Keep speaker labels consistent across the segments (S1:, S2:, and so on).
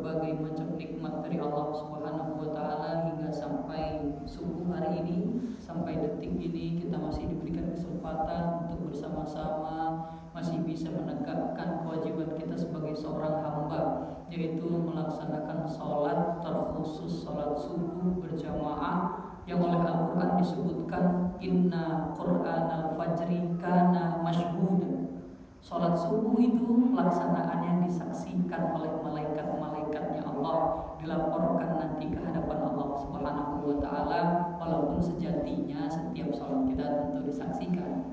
S1: berbagai macam nikmat dari Allah Subhanahu wa taala hingga sampai subuh hari ini, sampai detik ini kita masih diberikan kesempatan untuk bersama-sama masih bisa menegakkan kewajiban kita sebagai seorang hamba, yaitu melaksanakan sholat terkhusus sholat subuh berjamaah yang oleh Al-Quran disebutkan inna Qur'anal fajri kana mashhuda. Sholat subuh itu pelaksanaannya disaksikan oleh malaikat-malaikatnya Allah, dilaporkan nanti ke hadapan Allah Subhanahu wa taala, walaupun sejatinya setiap sholat kita tentu disaksikan.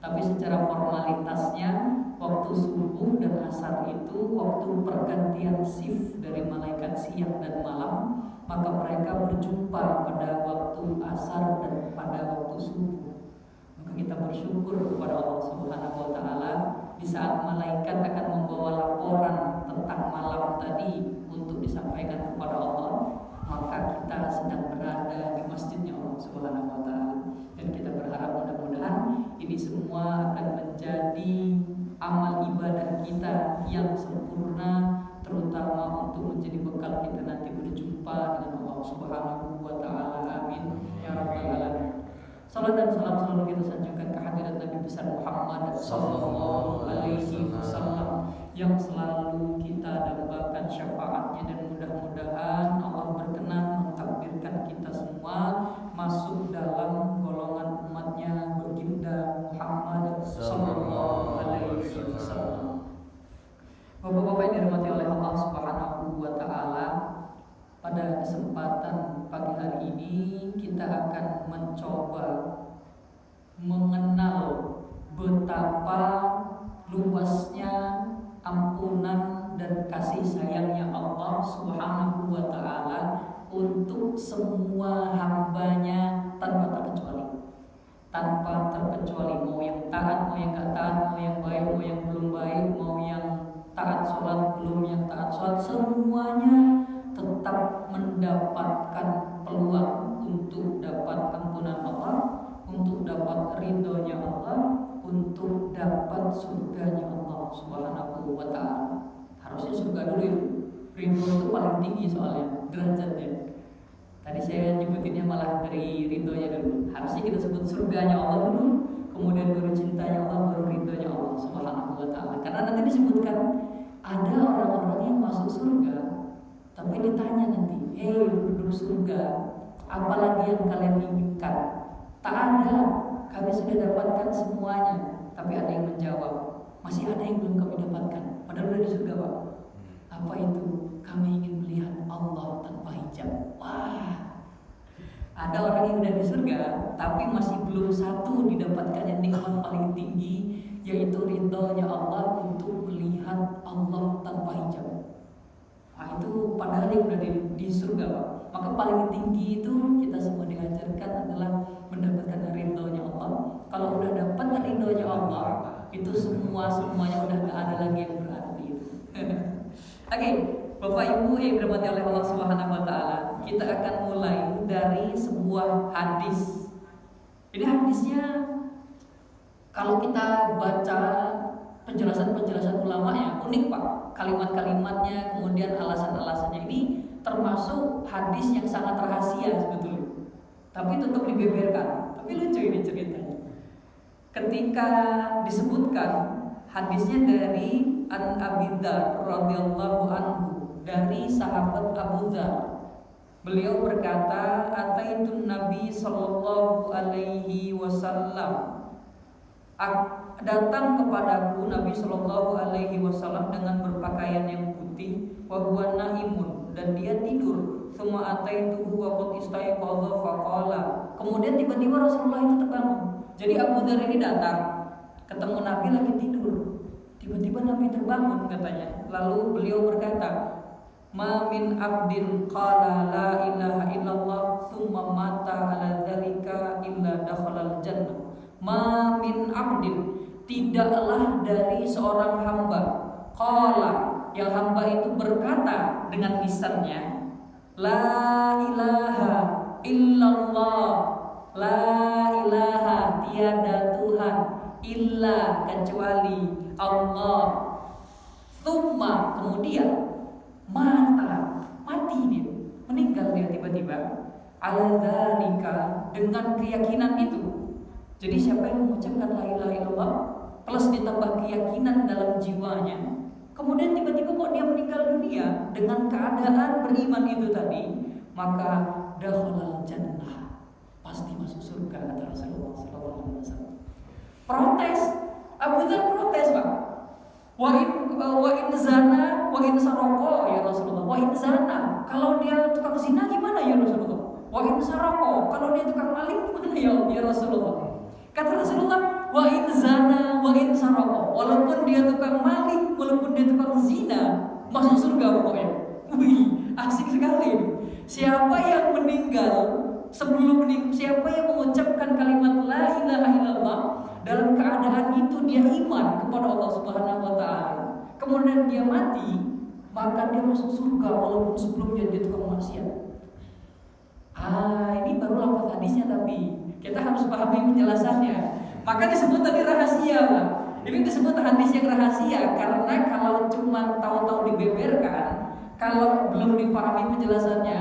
S1: Tapi secara formalitasnya waktu subuh dan asar itu waktu pergantian shift dari malaikat siang dan malam, maka mereka berjumpa pada waktu asar dan pada waktu subuh. Maka kita bersyukur kepada Allah Subhanahu wa taala di saat malaikat akan membawa laporan tentang malam tadi untuk disampaikan kepada Allah, maka kita sedang berada di masjidnya Allah Subhanahu wa taala. Dan kita berharap mudah-mudahan ini semua akan menjadi amal ibadah kita yang sempurna, terutama untuk menjadi bekal kita nanti berjumpa dengan Allah Subhanahu wa taala. Amin ya rabbal alamin. Salam dan salam selalu kita sanjungkan kehadirat Nabi besar Muhammad sallallahu alaihi wasallam yang selalu kita dambakan syafaatnya, dan mudah-mudahan Allah berkenan mentakdirkan kita semua masuk dalam golongan umatnya baginda Muhammad sallallahu alaihi wasallam. Bapak-bapak yang dirahmati oleh Allah Subhanahu wa taala, pada kesempatan pagi hari ini kita akan mencoba mengenal betapa luasnya ampunan dan kasih sayangnya Allah Subhanahu wa taala untuk semua hambanya tanpa terkecuali. Tanpa terkecuali, mau yang taat, mau yang gak taat, mau yang baik, mau yang belum baik, mau yang taat sholat, belum yang taat sholat, semuanya tetap mendapatkan peluang untuk dapat ampunan Allah, untuk dapat ridhonya Allah, untuk dapat surganya Allah Subhanahu wa ta'ala. Harusnya surga dulu itu, ridho itu paling tinggi soalnya derajatnya. Tadi saya nyebutinnya malah dari ridhonya dulu. Harusnya kita sebut surganya Allah dulu, kemudian baru cintanya Allah, baru ridhonya Allah Subhanahu wa ta'ala. Karena nanti disebutkan ada orang-orang yang masuk surga, tapi ditanya nanti, hei penduduk surga, apalagi yang kalian inginkan? Tak ada, kami sudah dapatkan semuanya. Tapi ada yang menjawab, masih ada yang belum kami dapatkan, padahal udah di surga Pak. Apa itu? Kami ingin melihat Allah tanpa hijab. Wah, ada orang yang udah di surga, tapi masih belum satu didapatkannya nikmat paling tinggi, yaitu ridhonya Allah untuk melihat Allah tanpa hijab. Nah, itu padahal yang udah di surga Pak. Maka paling tinggi itu kita semua diajarkan adalah mendapatkan ridhonya Allah. Kalau udah dapat ridhonya Allah, itu semuanya udah gak ada lagi yang berarti. Oke, Bapak Ibu yang dirahmati oleh Allah Subhanahu wa taala, kita akan mulai dari sebuah hadis. Ini hadisnya kalau kita baca penjelasan ulamanya unik Pak. Kalimat-kalimatnya, kemudian alasan-alasannya, ini termasuk hadis yang sangat rahasia sebetulnya, tapi tetap dibeberkan. Tapi lucu ini ceritanya. Ketika disebutkan hadisnya dari An Abi Dzar radhiyallahu anhu, dari sahabat Abu Dzar, beliau berkata, "Ataitun Nabi sallallahu alaihi wasallam." Datang kepadaku Nabi sallallahu alaihi wasallam dengan berpakaian yang putih, wa huwa naimun, dan dia tidur. Summa ataituhu wa qad istayqadha faqala. Kemudian tiba-tiba Rasulullah itu terbangun. Jadi Abu Dzar ini datang, ketemu Nabi lagi tidur. Tiba-tiba Nabi terbangun katanya. Lalu beliau berkata, "Ma min abdin qala la ilaha illallah thumma mata ala dzalika illa dakhalal jannah." Ma min abdin, tidaklah dari seorang hamba, qala, yang hamba itu berkata dengan lisannya, la ilaha illallah, la ilaha, tiada Tuhan, illa, kecuali Allah. Thumma, kemudian mata, ala dzalika, dengan keyakinan itu. Jadi siapa yang mengucapkan la ilaha illallah plus ditambah keyakinan dalam jiwanya, kemudian tiba-tiba kok dia meninggal dunia dengan keadaan beriman itu tadi, maka dakhalal jannah, pasti masuk surga, kata Rasulullah SAW. Protes, Abu Dzar protes, Pak. Wa in zana wa in saroko, ya Rasulullah. Wa in zana, kalau dia tukang zina gimana ya Rasulullah? Wa in saroko, kalau dia tukang maling gimana ya Rasulullah? Kata Rasulullah, wa in zana wa in saroko, walaupun dia tukang maling, walaupun dia tukang zina, masuk surga pokoknya. Wih, asik sekali. Siapa yang meninggal siapa yang mengucapkan kalimat la ilaha illallah dalam keadaan itu dia iman kepada Allah Subhanahu wa taala, kemudian dia mati, maka dia masuk surga walaupun sebelumnya dia tukang maksiat. Ini baru lafaz hadisnya, tapi kita harus pahami penjelasannya. Maka disebut tadi rahasia, Pak. Ini disebut hadis yang rahasia karena kalau cuma tahu-tahu dibeberkan, kalau belum dipahami penjelasannya,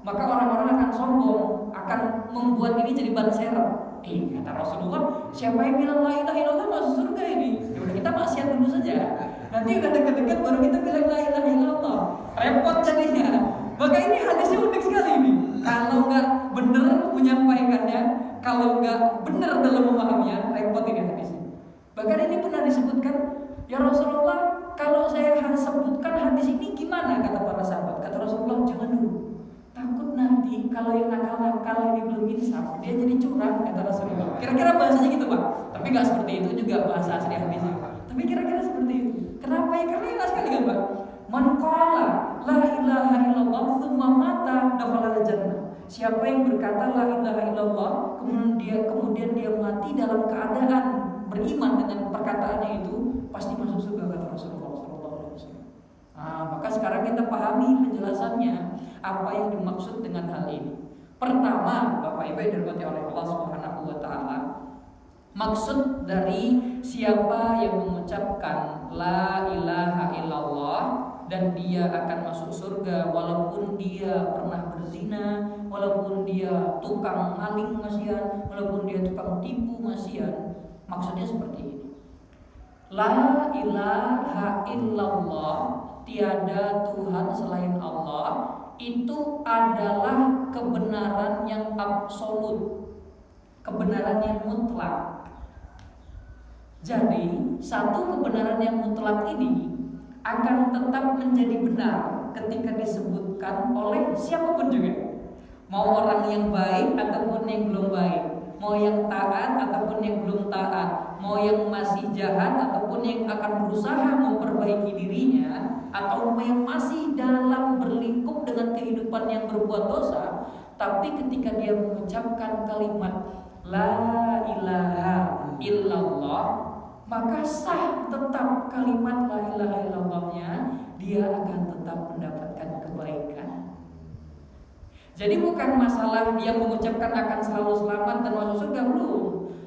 S1: maka orang-orang akan sombong, akan membuat ini jadi ban serep. Kata Rasulullah, siapa yang bilang la ilaha illallah masuk surga ini? Ya udah, kita maksiat dulu saja. Nanti udah dekat-dekat baru kita bilang la ilaha illallah. Repot jadinya. Maka ini hadisnya unik sekali ini. Kalau nggak benar menyampaikannya, kalau nggak benar dalam memahaminya, repot ini hadisnya. Bahkan ini pernah disebutkan, ya Rasulullah, kalau saya sebutkan hadis ini gimana, kata para sahabat. Kata Rasulullah, jangan dulu. Takut nanti kalau yang nakal-nakal ini belum insaf, dia jadi curang, kata Rasulullah. Kira-kira bahasanya gitu, Pak. Tapi nggak seperti itu juga bahasa asli hadisnya. Tapi kira-kira seperti itu. Kenapa ya? Karena enak sekali kan, Pak. Man qala la ilaha illallah tsumma mata dakhala jannah. Siapa yang berkata la ilaha illallah kemudian dia mati dalam keadaan beriman dengan perkataannya itu, pasti masuk surga, kata Rasulullah SAW. Maka sekarang kita pahami penjelasannya, apa yang dimaksud dengan hal ini. Pertama, Bapak Ibu yang dirahmati oleh Allah Subhanahu wa taala, maksud dari siapa yang mengucapkan la ilaha illallah dan dia akan masuk surga walaupun dia pernah berzina, walaupun dia tukang maling masian, walaupun dia tukang tipu masian. Maksudnya seperti ini. La ilaha illallah, tiada Tuhan selain Allah, itu adalah kebenaran yang absolut, kebenaran yang mutlak. Jadi satu kebenaran yang mutlak ini akan tetap menjadi benar ketika disebutkan oleh siapapun juga, mau orang yang baik ataupun yang belum baik, mau yang taat ataupun yang belum taat, mau yang masih jahat ataupun yang akan berusaha memperbaiki dirinya, atau yang masih dalam berlingkup dengan kehidupan yang berbuat dosa. Tapi ketika dia mengucapkan kalimat la ilaha illallah, maka sah tetap kalimat la ilaha illallahnya, dia akan tetap mendapatkan kebaikan. Jadi bukan masalah dia mengucapkan akan selalu selamat dan masuk surga, belum,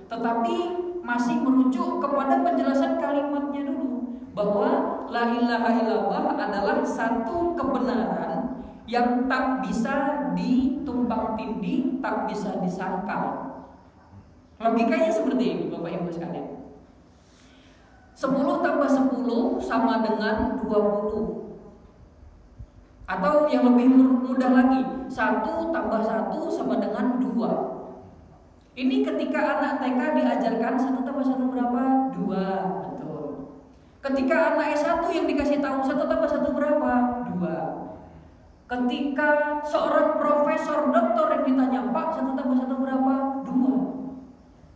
S1: tetapi masih merujuk kepada penjelasan kalimatnya dulu, bahwa la ilaha illallah adalah satu kebenaran yang tak bisa ditumpang tindih, tak bisa disangkal. Logikanya seperti ini, Bapak Ibu sekalian. 10 tambah 10 sama dengan 20. Atau yang lebih mudah lagi, 1 tambah 1 sama dengan 2. Ini ketika anak TK diajarkan 1 tambah 1 berapa? 2, betul. Ketika anak S1 yang dikasih tahu 1 tambah 1 berapa? 2. Ketika seorang profesor doktor yang ditanya, Pak, 1 tambah 1 berapa? 2.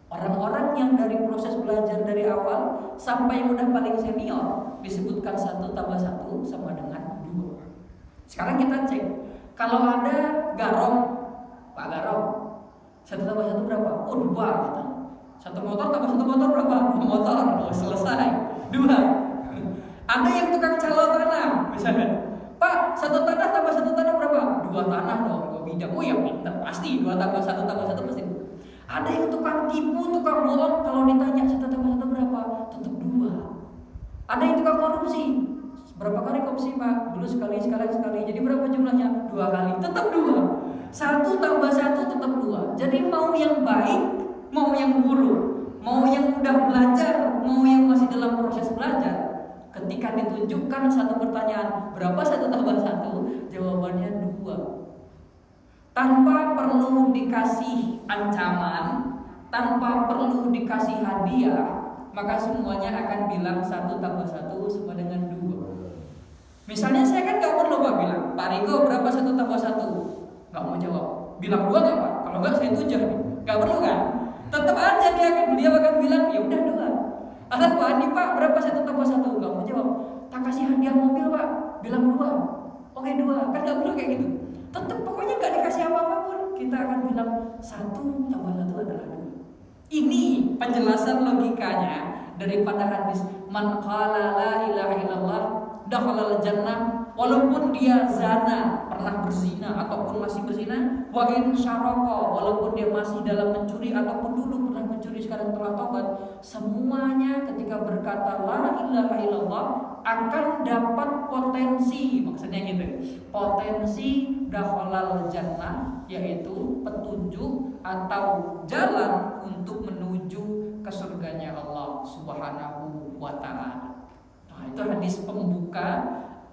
S1: Orang-orang yang dari proses belajar dari awal sampai yang udah paling senior disebutkan 1 tambah 1 sama dengan 2. Sekarang kita cek, kalau ada Garong, Pak Garong, 1 tambah 1 berapa? Oh, 2 gitu. 1 motor tambah 1 motor berapa? 2 motor. Oh, selesai. 2. Ada yang tukang calo tanah, misalnya, Pak, 1 tanah tambah 1 tanah berapa? 2 tanah dong, 2 bidang. Oh ya pintar, pasti 2 tambah 1 tambah 1 pasti. Ada yang tukang tipu, tukang bohong, kalau ditanya 1 tambah 1 berapa? Tetap 2. Ada yang tukang korupsi. Berapa kali korupsi, Pak? Dulu sekali. Jadi berapa jumlahnya? 2 kali. Tetap 2. 1 tambah 1 tetap 2. Jadi mau yang baik, mau yang buruk, mau yang udah belajar, mau yang masih dalam proses belajar, ketika ditunjukkan satu pertanyaan, berapa 1 tambah 1? Jawabannya 2. Tanpa perlu dikasih ancaman, tanpa perlu dikasih hadiah, maka semuanya akan bilang 1 tambah 1 sama dengan 2. Misalnya saya kan gak perlu Pak bilang, Pak Riko berapa 1 tambah 1? Gak mau jawab. Bilang 2 gak Pak? Kalau gak saya tujah nih. Gak perlu kan? Tetap aja beliau akan bilang, ya udah 2. Atau Pak Andi Pak berapa 1 tambah 1? Gak mau jawab. Tak kasih hadiah mobil Pak? Bilang 2. Oke 2. Kan gak perlu kayak gitu. Tetap pokoknya gak dikasih apa-apa pun, kita akan bilang 1 tambah 1 adalah 2. Ini penjelasan logikanya daripada hadis man qala la ilaha illallah dakhalal jannah, walaupun dia zina, pernah berzina ataupun masih berzina, wa in syaraka, walaupun dia masih dalam mencuri ataupun dulu pernah mencuri sekarang telah taubat, semuanya ketika berkata la ilaha illallah akan dapat potensi, maksudnya gitu, potensi dakhalal jannah, yaitu petunjuk atau jalan untuk menuju ke surganya Allah Subhanahu wa ta'ala. Nah, itu hadis pembuka,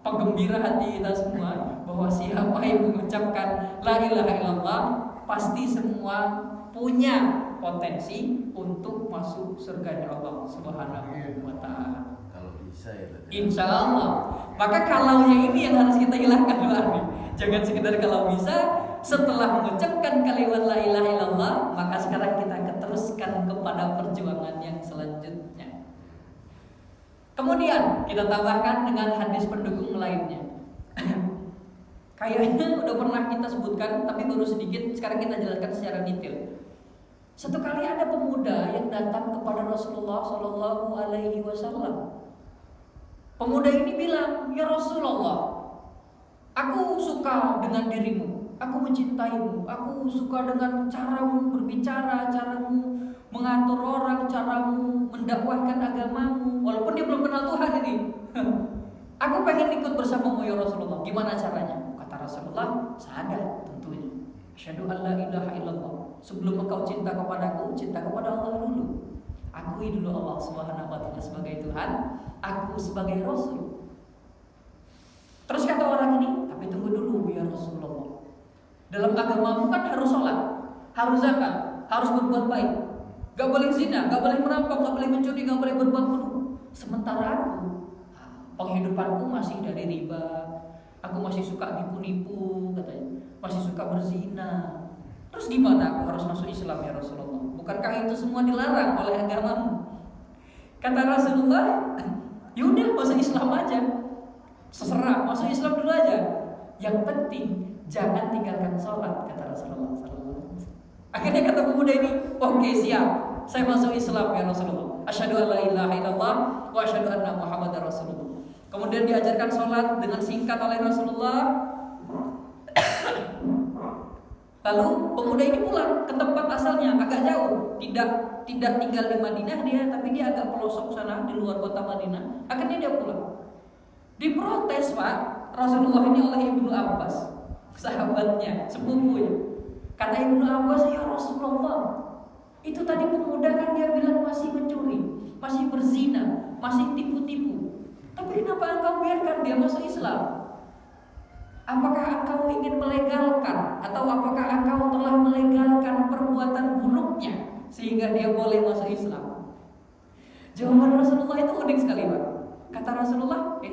S1: penggembira hati kita semua, bahwa siapa yang mengucapkan la ilaha illallah pasti semua punya potensi untuk masuk surganya Allah Subhanahu wa ta'ala.
S2: Kalau bisa ya.
S1: Insya Allah. Maka kalaunya ini yang harus kita hilangkan dulu. Jangan sekedar kalau bisa. Setelah mengucapkan kalimat la ilaha illallah, maka sekarang kita akan teruskan kepada perjuangan yang selanjutnya. Kemudian kita tambahkan dengan hadis pendukung lainnya. Kayaknya udah pernah kita sebutkan, tapi baru sedikit. Sekarang kita jelaskan secara detail. Satu kali ada pemuda yang datang kepada Rasulullah Shallallahu Alaihi Wasallam. Pemuda ini bilang, ya Rasulullah, aku suka dengan dirimu, aku mencintaimu, aku suka dengan caramu berbicara, caramu mengatur orang, caramu mendakwahkan agamamu. Walaupun dia belum kenal Tuhan ini. Aku pengen ikut bersamamu ya Rasulullah. Gimana caranya? Kata Rasulullah, syahadat tentunya. Asyhadu an la ilaha illallah. Sebelum engkau cinta kepadaku, cinta kepada Allah dulu. Akui dulu Allah Subhanahu wa ta'ala sebagai Tuhan, aku sebagai Rasul. Terus kata orang ini, tapi tunggu dulu ya Rasulullah. Dalam agamamu kan harus sholat, harus zakat, harus berbuat baik. Gak boleh zina, gak boleh merampok, gak boleh mencuri, gak boleh berbuat buruk. Sementara aku, penghidupanku masih dari riba, aku masih suka nipu-nipu katanya, masih suka berzina. Terus gimana aku harus masuk Islam ya Rasulullah? Bukankah itu semua dilarang oleh agamamu? Kata Rasulullah, yaudah masuk Islam aja. Seserah, masuk Islam dulu aja. Yang penting jangan tinggalkan sholat, kata Rasulullah SAW. Akhirnya kata pemuda ini, oke siap, saya masuk Islam ya Rasulullah. Asyhadu an la ilaha illallah wa asyhadu anna Muhammadar Rasulullah. Kemudian diajarkan sholat dengan singkat oleh Rasulullah. Lalu pemuda ini pulang ke tempat asalnya, agak jauh, tidak tinggal di Madinah dia, tapi dia agak pelosok sana di luar kota Madinah. Akhirnya dia pulang. Diprotes Pak Rasulullah ini oleh Ibnu Abbas, sahabatnya, sepupunya. Kata Ibnu Abbas, ya Rasulullah, itu tadi pemuda kan dia bilang masih mencuri, masih berzina, masih tipu-tipu. Tapi kenapa engkau biarkan dia masuk Islam? Apakah engkau ingin melegalkan, atau apakah engkau telah melegalkan perbuatan buruknya sehingga dia boleh masuk Islam? Jawaban Rasulullah itu unik sekali Pak. Kata Rasulullah,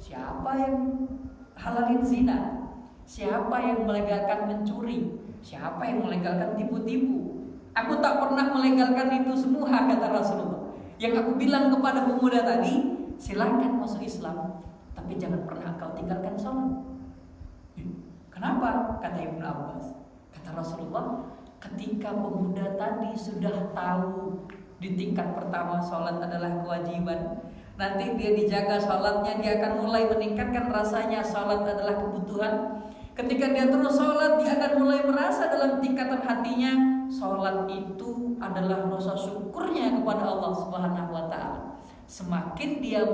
S1: siapa yang halalin zina? Siapa yang melegalkan mencuri? Siapa yang melegalkan tipu-tipu? Aku tak pernah melegalkan itu semua, kata Rasulullah. Yang aku bilang kepada pemuda tadi, silahkan masuk Islam, tapi jangan pernah engkau tinggalkan sholat. Kenapa? Kata Ibnu Abbas. Kata Rasulullah, ketika pemuda tadi sudah tahu di tingkat pertama sholat adalah kewajiban, nanti dia dijaga sholatnya, dia akan mulai meningkatkan rasanya sholat adalah kebutuhan. Ketika dia terus sholat, dia akan mulai merasa dalam tingkatan hatinya sholat itu adalah rasa syukurnya kepada Allah Subhanahu wa ta'ala. Semakin dia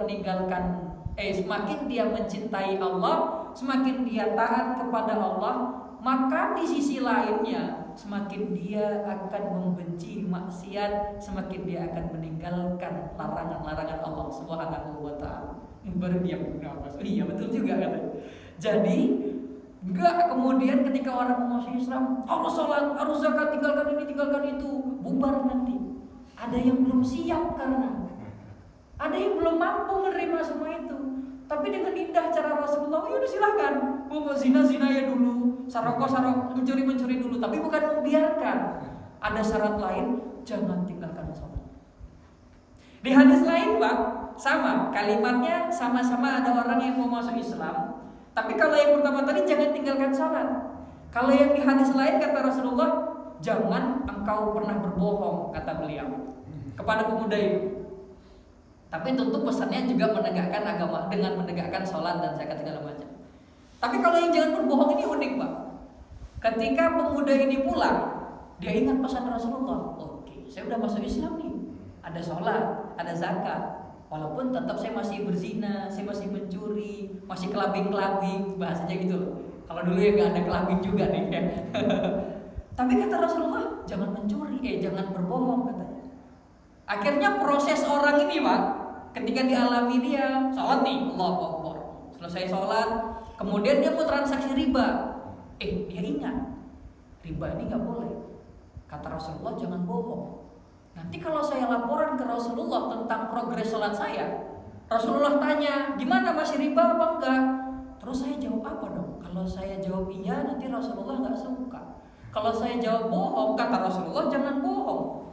S1: semakin dia mencintai Allah, semakin dia taat kepada Allah, maka di sisi lainnya semakin dia akan membenci maksiat, semakin dia akan meninggalkan larangan-larangan Allah Subhanahu wa taala. Baru dia bernapas. Iya betul juga katanya. Jadi enggak kemudian ketika orang masuk Islam harus sholat, harus zakat, tinggalkan ini, tinggalkan itu, bubar nanti. Ada yang belum siap karena ada yang belum mampu menerima semua itu. Tapi dengan indah cara Rasulullah, ya udah silahkan. Mau zina ya dulu, saroko mencuri dulu. Tapi bukan membiarkan. Ada syarat lain, jangan tinggalkan sholat. Di hadis lain Pak, sama kalimatnya sama-sama ada orang yang mau masuk Islam. Tapi kalau yang pertama tadi jangan tinggalkan sholat. Kalau yang di hadis lain kata Rasulullah, jangan engkau pernah berbohong kata beliau kepada pemuda itu. Tapi tentu pesannya juga menegakkan agama dengan menegakkan sholat dan zakat segala macam. Tapi kalau yang jangan berbohong ini unik Pak. Ketika pemuda ini pulang, dia ingat pesan Rasulullah. Oke, saya udah masuk Islam nih. Ada sholat, ada zakat. Walaupun tetap saya masih berzina, saya masih mencuri, masih kelabing-kelabing, bahasanya gitu loh. Kalau dulu ya gak ada kelabing juga nih ya. Tapi kata Rasulullah, jangan mencuri, jangan berbohong katanya. Akhirnya proses orang ini Pak, ketika dialami dia sholat nih, Allahu Akbar. Selesai sholat, kemudian dia mau transaksi riba. Dia ingat, riba ini gak boleh. Kata Rasulullah, jangan bohong. Nanti kalau saya laporan ke Rasulullah tentang progres sholat saya, Rasulullah tanya, gimana masih riba apa enggak? Terus saya jawab apa dong? Kalau saya jawab iya, nanti Rasulullah gak suka. Kalau saya jawab bohong, kata Rasulullah jangan bohong.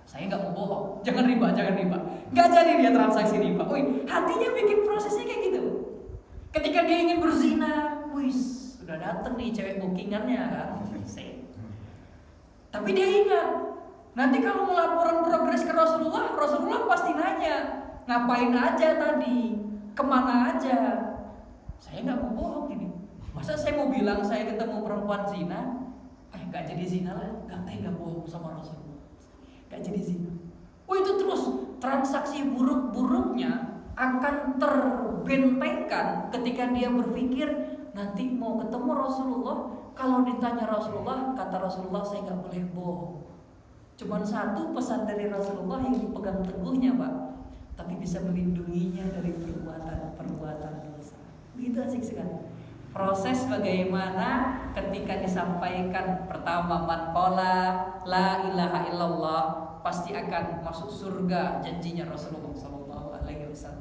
S1: Saya nggak mau bohong, jangan riba. Nggak jadi dia transaksi riba. Hatinya bikin prosesnya kayak gitu. Ketika dia ingin berzina, sudah datang nih cewek bookingannya kan. Tapi dia ingat, nanti kalau melaporan progres ke Rasulullah, Rasulullah pasti nanya, ngapain aja tadi, kemana aja. Saya nggak mau bohong ini. Masa saya mau bilang saya ketemu perempuan zina, nggak jadi zina lah, nggak bohong sama Rasulullah. Gak jadi zina. Itu terus transaksi buruk-buruknya akan terbentengkan ketika dia berpikir nanti mau ketemu Rasulullah. Kalau ditanya Rasulullah, kata Rasulullah saya gak boleh bohong. Cuman satu pesan dari Rasulullah yang dipegang teguhnya Pak, tapi bisa melindunginya dari perbuatan dosa. Begitu asik sekali. Proses bagaimana ketika disampaikan pertama man qala la ilaha illallah pasti akan masuk surga janjinya Rasulullah SAW.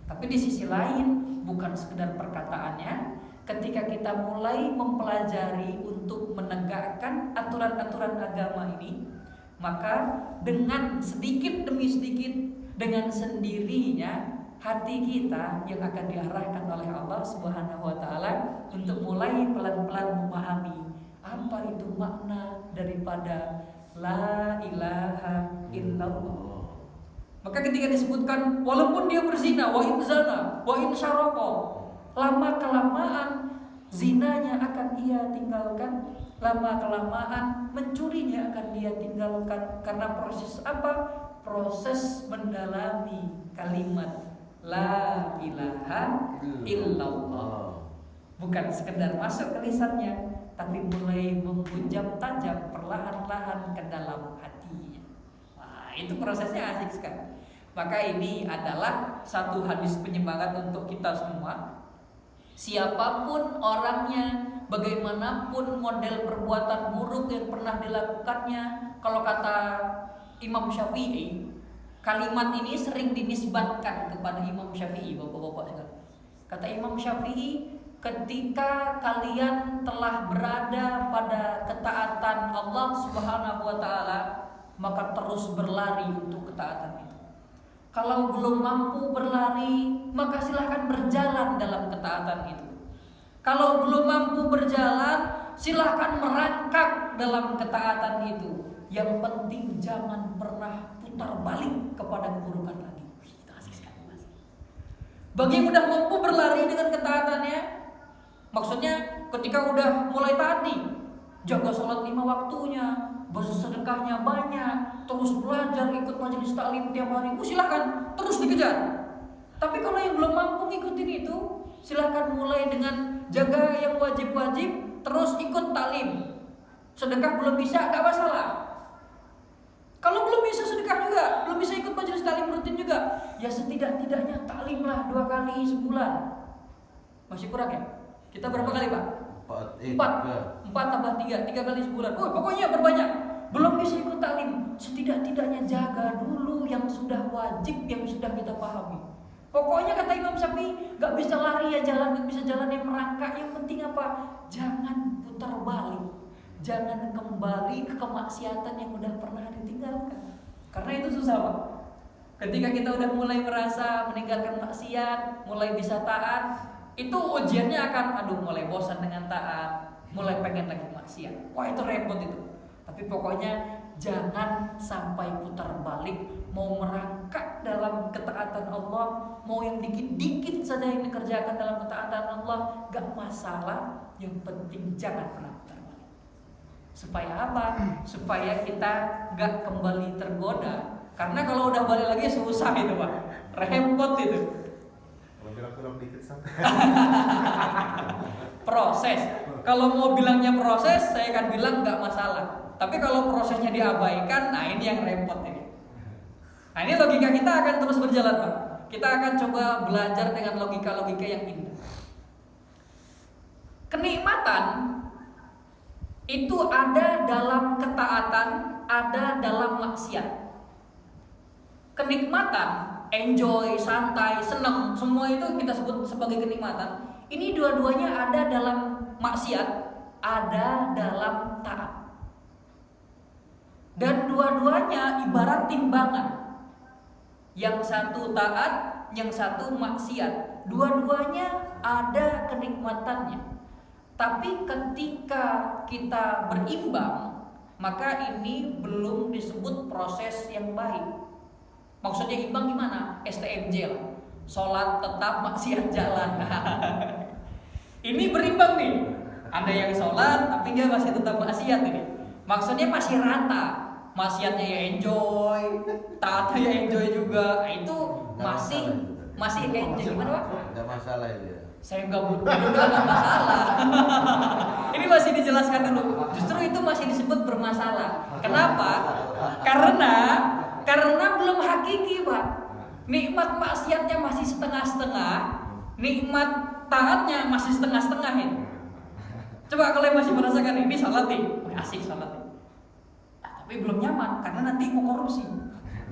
S1: Tapi di sisi lain bukan sekedar perkataannya, ketika kita mulai mempelajari untuk menegakkan aturan-aturan agama ini, maka dengan sedikit demi sedikit, dengan sendirinya hati kita yang akan diarahkan oleh Allah Subhanahu wa taala untuk mulai pelan-pelan memahami apa itu makna daripada la ilaha illallah. Maka ketika disebutkan walaupun dia berzina, wa in zana, wa in syaraqa, lama kelamaan zinanya akan ia tinggalkan, lama kelamaan mencurinya akan dia tinggalkan. Karena proses apa? Proses mendalami kalimat la ilaha illallah. Bukan sekedar masuk ke lisannya, tapi mulai membujam tajam perlahan-lahan ke dalam hatinya. Itu prosesnya asik sekali. Maka ini adalah satu hadis penyemangat untuk kita semua. Siapapun orangnya, bagaimanapun model perbuatan buruk yang pernah dilakukannya, kalau kata Imam Syafi'i, kalimat ini sering dinisbatkan kepada Imam Syafi'i, bapak-bapak sekalian. Kata Imam Syafi'i, ketika kalian telah berada pada ketaatan Allah Subhanahu wa taala, maka terus berlari untuk ketaatan itu. Kalau belum mampu berlari, maka silahkan berjalan dalam ketaatan itu. Kalau belum mampu berjalan, silahkan merangkak dalam ketaatan itu. Yang penting jangan pernah putar balik kepada keburukan lagi. Itu asik sekali, Mas. Bagi yang udah mampu berlari dengan ketaatannya, maksudnya ketika udah mulai tadi jaga sholat 5 waktunya, bersedekahnya banyak, terus belajar ikut majelis taklim tiap hari, silahkan terus dikejar. Tapi kalau yang belum mampu ngikutin itu, silahkan mulai dengan jaga yang wajib-wajib, terus ikut taklim. Sedekah belum bisa, gak masalah. Kalau belum bisa sedekah juga, belum bisa ikut majelis taklim rutin juga, ya setidak-tidaknya taklim lah 2 kali sebulan. Masih kurang ya? Kita berapa kali Pak? 4 tambah 3 kali sebulan. Oh pokoknya berbanyak. Belum bisa ikut taklim, setidak-tidaknya jaga dulu yang sudah wajib, yang sudah kita pahami. Pokoknya kata Imam Syafi'i, gak bisa lari ya jalan, gak bisa jalan yang merangkak. Yang penting apa? Jangan putar balik, jangan kembali ke kemaksiatan yang udah pernah ditinggalkan. Karena itu susah Pak. Ketika kita udah mulai merasa meninggalkan maksiat, mulai bisa taat, itu ujiannya akan, aduh mulai bosan dengan taat, mulai pengen lagi maksiat. Wah itu repot itu. Tapi pokoknya jangan sampai putar balik. Mau merangkak dalam ketaatan Allah, mau yang dikit-dikit saja yang dikerjakan dalam ketaatan Allah, gak masalah. Yang penting jangan pernah putar balik. Supaya apa? Supaya kita gak kembali tergoda. Karena kalau udah balik lagi susah itu Pak, repot itu. Proses. Kalau mau bilangnya proses, saya akan bilang gak masalah. Tapi kalau prosesnya diabaikan, nah ini yang repot ini. Nah ini logika kita akan terus berjalan Pak. Kita akan coba belajar dengan logika-logika yang indah. Kenikmatan itu ada dalam ketaatan, ada dalam maksiat. Kenikmatan, enjoy, santai, senang, semua itu kita sebut sebagai kenikmatan. Ini dua-duanya ada dalam maksiat, ada dalam taat. Dan dua-duanya ibarat timbangan. Yang satu taat, yang satu maksiat. Dua-duanya ada kenikmatannya. Tapi ketika kita berimbang, maka ini belum disebut proses yang baik. Maksudnya imbang gimana? STMJ lah. Sholat tetap, maksiat jalan. Ini berimbang nih. Ada yang sholat tapi dia masih tetap maksiat ini. Maksudnya masih rata. Maksiatnya ya enjoy, taatnya ya enjoy juga. Nah, itu masih enjoy. Gimana Pak?
S2: Enggak masalah itu ya.
S1: Saya belum masalah. Ini masih dijelaskan dulu. Justru itu masih disebut bermasalah. Kenapa? Karena belum hakiki Pak. Nikmat maksiatnya masih setengah-setengah, nikmat taatnya masih setengah-setengah ini. Coba kalau masih merasakan ini salat nih, asik salat nih. Tapi belum nyaman karena nanti mau korupsi.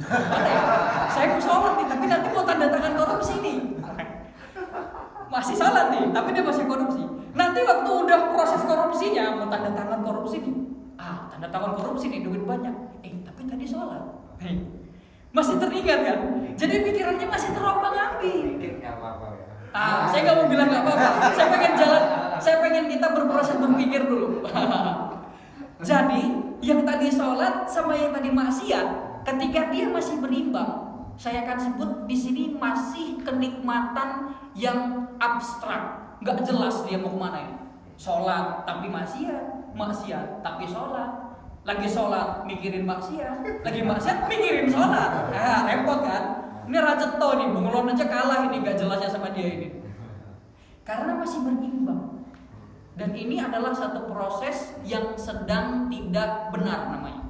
S1: Ada ya? Saya mau sholat nih, tapi nanti mau tanda tangan korupsi nih. Masih salat nih, tapi dia masih korupsi. Nanti waktu udah proses korupsinya mau tanda tangan korupsi nih. Tanda tangan korupsi nih, duit banyak. Tapi tadi sholat. Masih teringat kan? Jadi pikirannya masih terombang-ambing. Saya nggak mau bilang nggak apa-apa. Saya pengen kita berproses berpikir dulu. Jadi yang tadi sholat sama yang tadi maksiat, ketika dia masih berimbang, saya akan sebut di sini masih kenikmatan yang abstrak, nggak jelas dia mau kemana ini. Sholat tapi maksiat tapi sholat, lagi sholat mikirin maksiat, lagi maksiat mikirin sholat. Repot kan? Ini Raceto nih, Bunglon aja kalah ini, nggak jelasnya sama dia ini. Karena masih berimbang. Dan ini adalah satu proses yang sedang tidak benar namanya.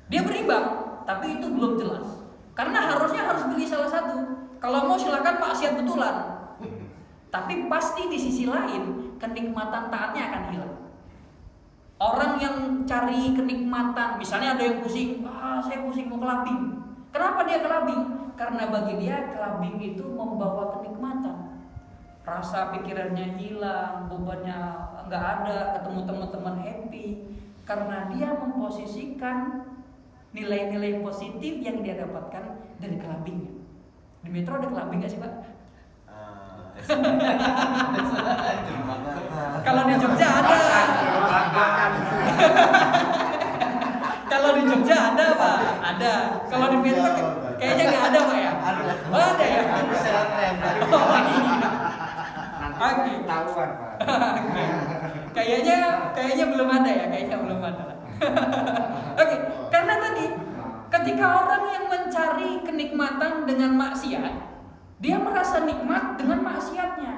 S1: Dia berimbang, tapi itu belum jelas. Karena harus pilih salah satu. Kalau mau silakan maksiat betulan. Tapi pasti di sisi lain kenikmatan taatnya akan hilang. Orang yang cari kenikmatan, misalnya ada yang pusing, saya pusing mau kelabing. Kenapa dia kelabing? Karena bagi dia kelabing itu membawa kenikmatan. Rasa pikirannya hilang, bebannya nggak ada, ketemu teman-teman happy. Karena dia memposisikan nilai-nilai positif yang dia dapatkan dari kelabingnya. Di Metro ada kelabing nggak sih Pak? Kalau di Jogja ada. Kalau di Jogja ada Pak, ada. Kalau di Metro kayaknya nggak ada Pak ya? Ada ya?
S3: Tahuan Pak.
S1: Kayaknya belum ada ya, Oke, karena tadi ketika orang yang mencari kenikmatan dengan maksiat, dia merasa nikmat dengan maksiatnya.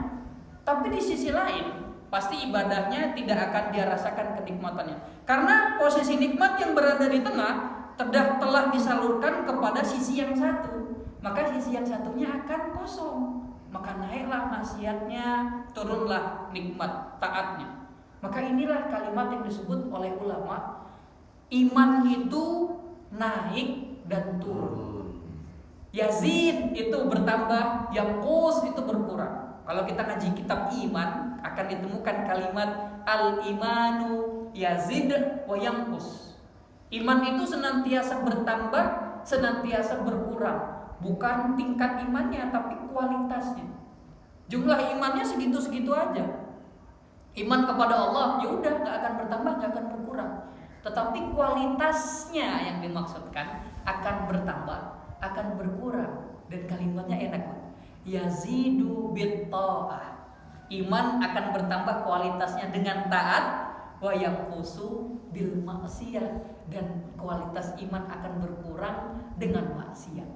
S1: Tapi di sisi lain,
S2: pasti ibadahnya tidak akan dia rasakan kenikmatannya. Karena posisi nikmat yang berada di tengah telah disalurkan kepada sisi yang satu, maka sisi yang satunya akan kosong. Maka naiklah maksiatnya, turunlah nikmat taatnya. Maka inilah kalimat yang disebut oleh ulama, iman itu naik dan turun. Yazid itu bertambah, yanqus itu berkurang. Kalau kita ngaji kitab iman, akan ditemukan kalimat al-imanu yazid wa yanqus. Iman itu senantiasa bertambah, senantiasa berkurang. Bukan tingkat imannya, tapi kualitasnya. Jumlah imannya segitu-segitu aja. Iman kepada Allah, ya udah, nggak akan bertambah, nggak akan berkurang. Tetapi kualitasnya yang dimaksudkan akan bertambah, akan berkurang. Dan kalimatnya enak, yazidu bitta'ah. Iman akan bertambah kualitasnya dengan taat, wa yanqusu bil maksiyah, dan kualitas iman akan berkurang dengan maksiat.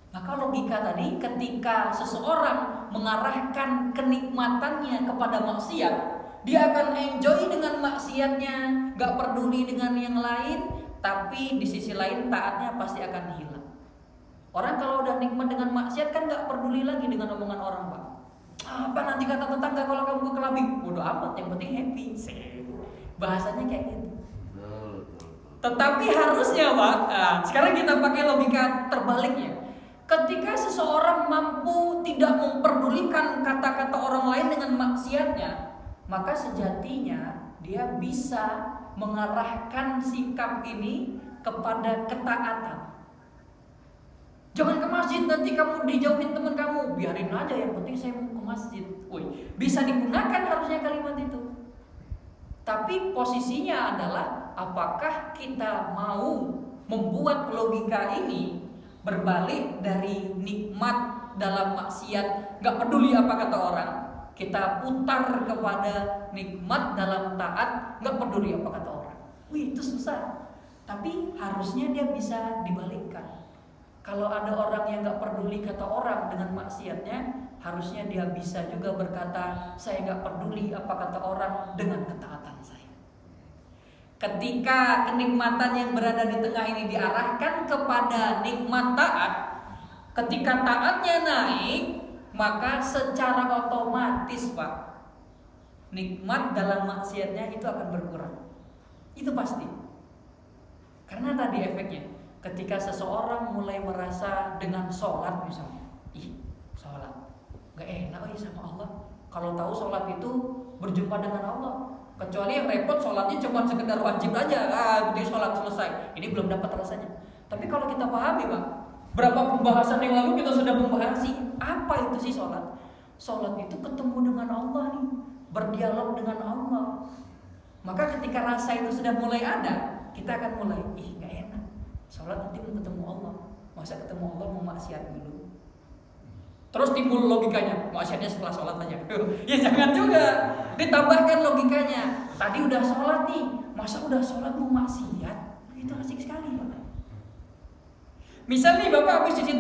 S2: Maka logika tadi, ketika seseorang mengarahkan kenikmatannya kepada maksiat, dia akan enjoy dengan maksiatnya, gak peduli dengan yang lain, tapi di sisi lain taatnya pasti akan hilang. Orang kalau udah nikmat dengan maksiat kan gak peduli lagi dengan omongan orang, Pak. Apa nanti kata tetangga kalau kamu ke kelabing? Bodoh amat, yang penting happy. Bahasanya kayak gitu. Tetapi harusnya, Pak, sekarang kita pakai logika terbaliknya. Ketika seseorang mampu tidak memperdulikan kata-kata orang lain dengan maksiatnya, maka sejatinya dia bisa mengarahkan sikap ini kepada ketaatan. Jangan ke masjid, nanti kamu dijauhin teman kamu. Biarin aja, yang penting saya mau ke masjid. Bisa digunakan harusnya kalimat itu. Tapi posisinya adalah, apakah kita mau membuat logika ini berbalik dari nikmat dalam maksiat, gak peduli apa kata orang, kita putar kepada nikmat dalam taat, gak peduli apa kata orang. Itu susah. Tapi harusnya dia bisa dibalikkan. Kalau ada orang yang gak peduli kata orang dengan maksiatnya, harusnya dia bisa juga berkata, saya gak peduli apa kata orang dengan ketaatan saya. Ketika kenikmatan yang berada di tengah ini diarahkan kepada nikmat taat, ketika taatnya naik, maka secara otomatis, Pak, nikmat dalam maksiatnya itu akan berkurang. Itu pasti. Karena tadi efeknya, ketika seseorang mulai merasa dengan sholat misalnya, sholat gak enak sama Allah. Kalau tahu sholat itu berjumpa dengan Allah. Kecuali yang repot sholatnya cuma sekedar wajib aja, dia sholat selesai, ini belum dapat rasanya. Tapi kalau kita pahami, Pak, berapa pembahasan yang lalu kita sudah membahas apa itu sih sholat. Sholat itu ketemu dengan Allah nih, berdialog dengan Allah. Maka ketika rasa itu sudah mulai ada, kita akan mulai, gak enak, sholat nanti mau ketemu Allah, masa ketemu Allah mau maksiat dulu. Terus timbul logikanya, maksiatnya setelah sholat aja. Ya jangan juga, ditambahkan logikanya. Tadi udah sholat nih, masa udah sholat mau maksiat? Itu asik sekali, Pak. Misal nih Bapak habis cuci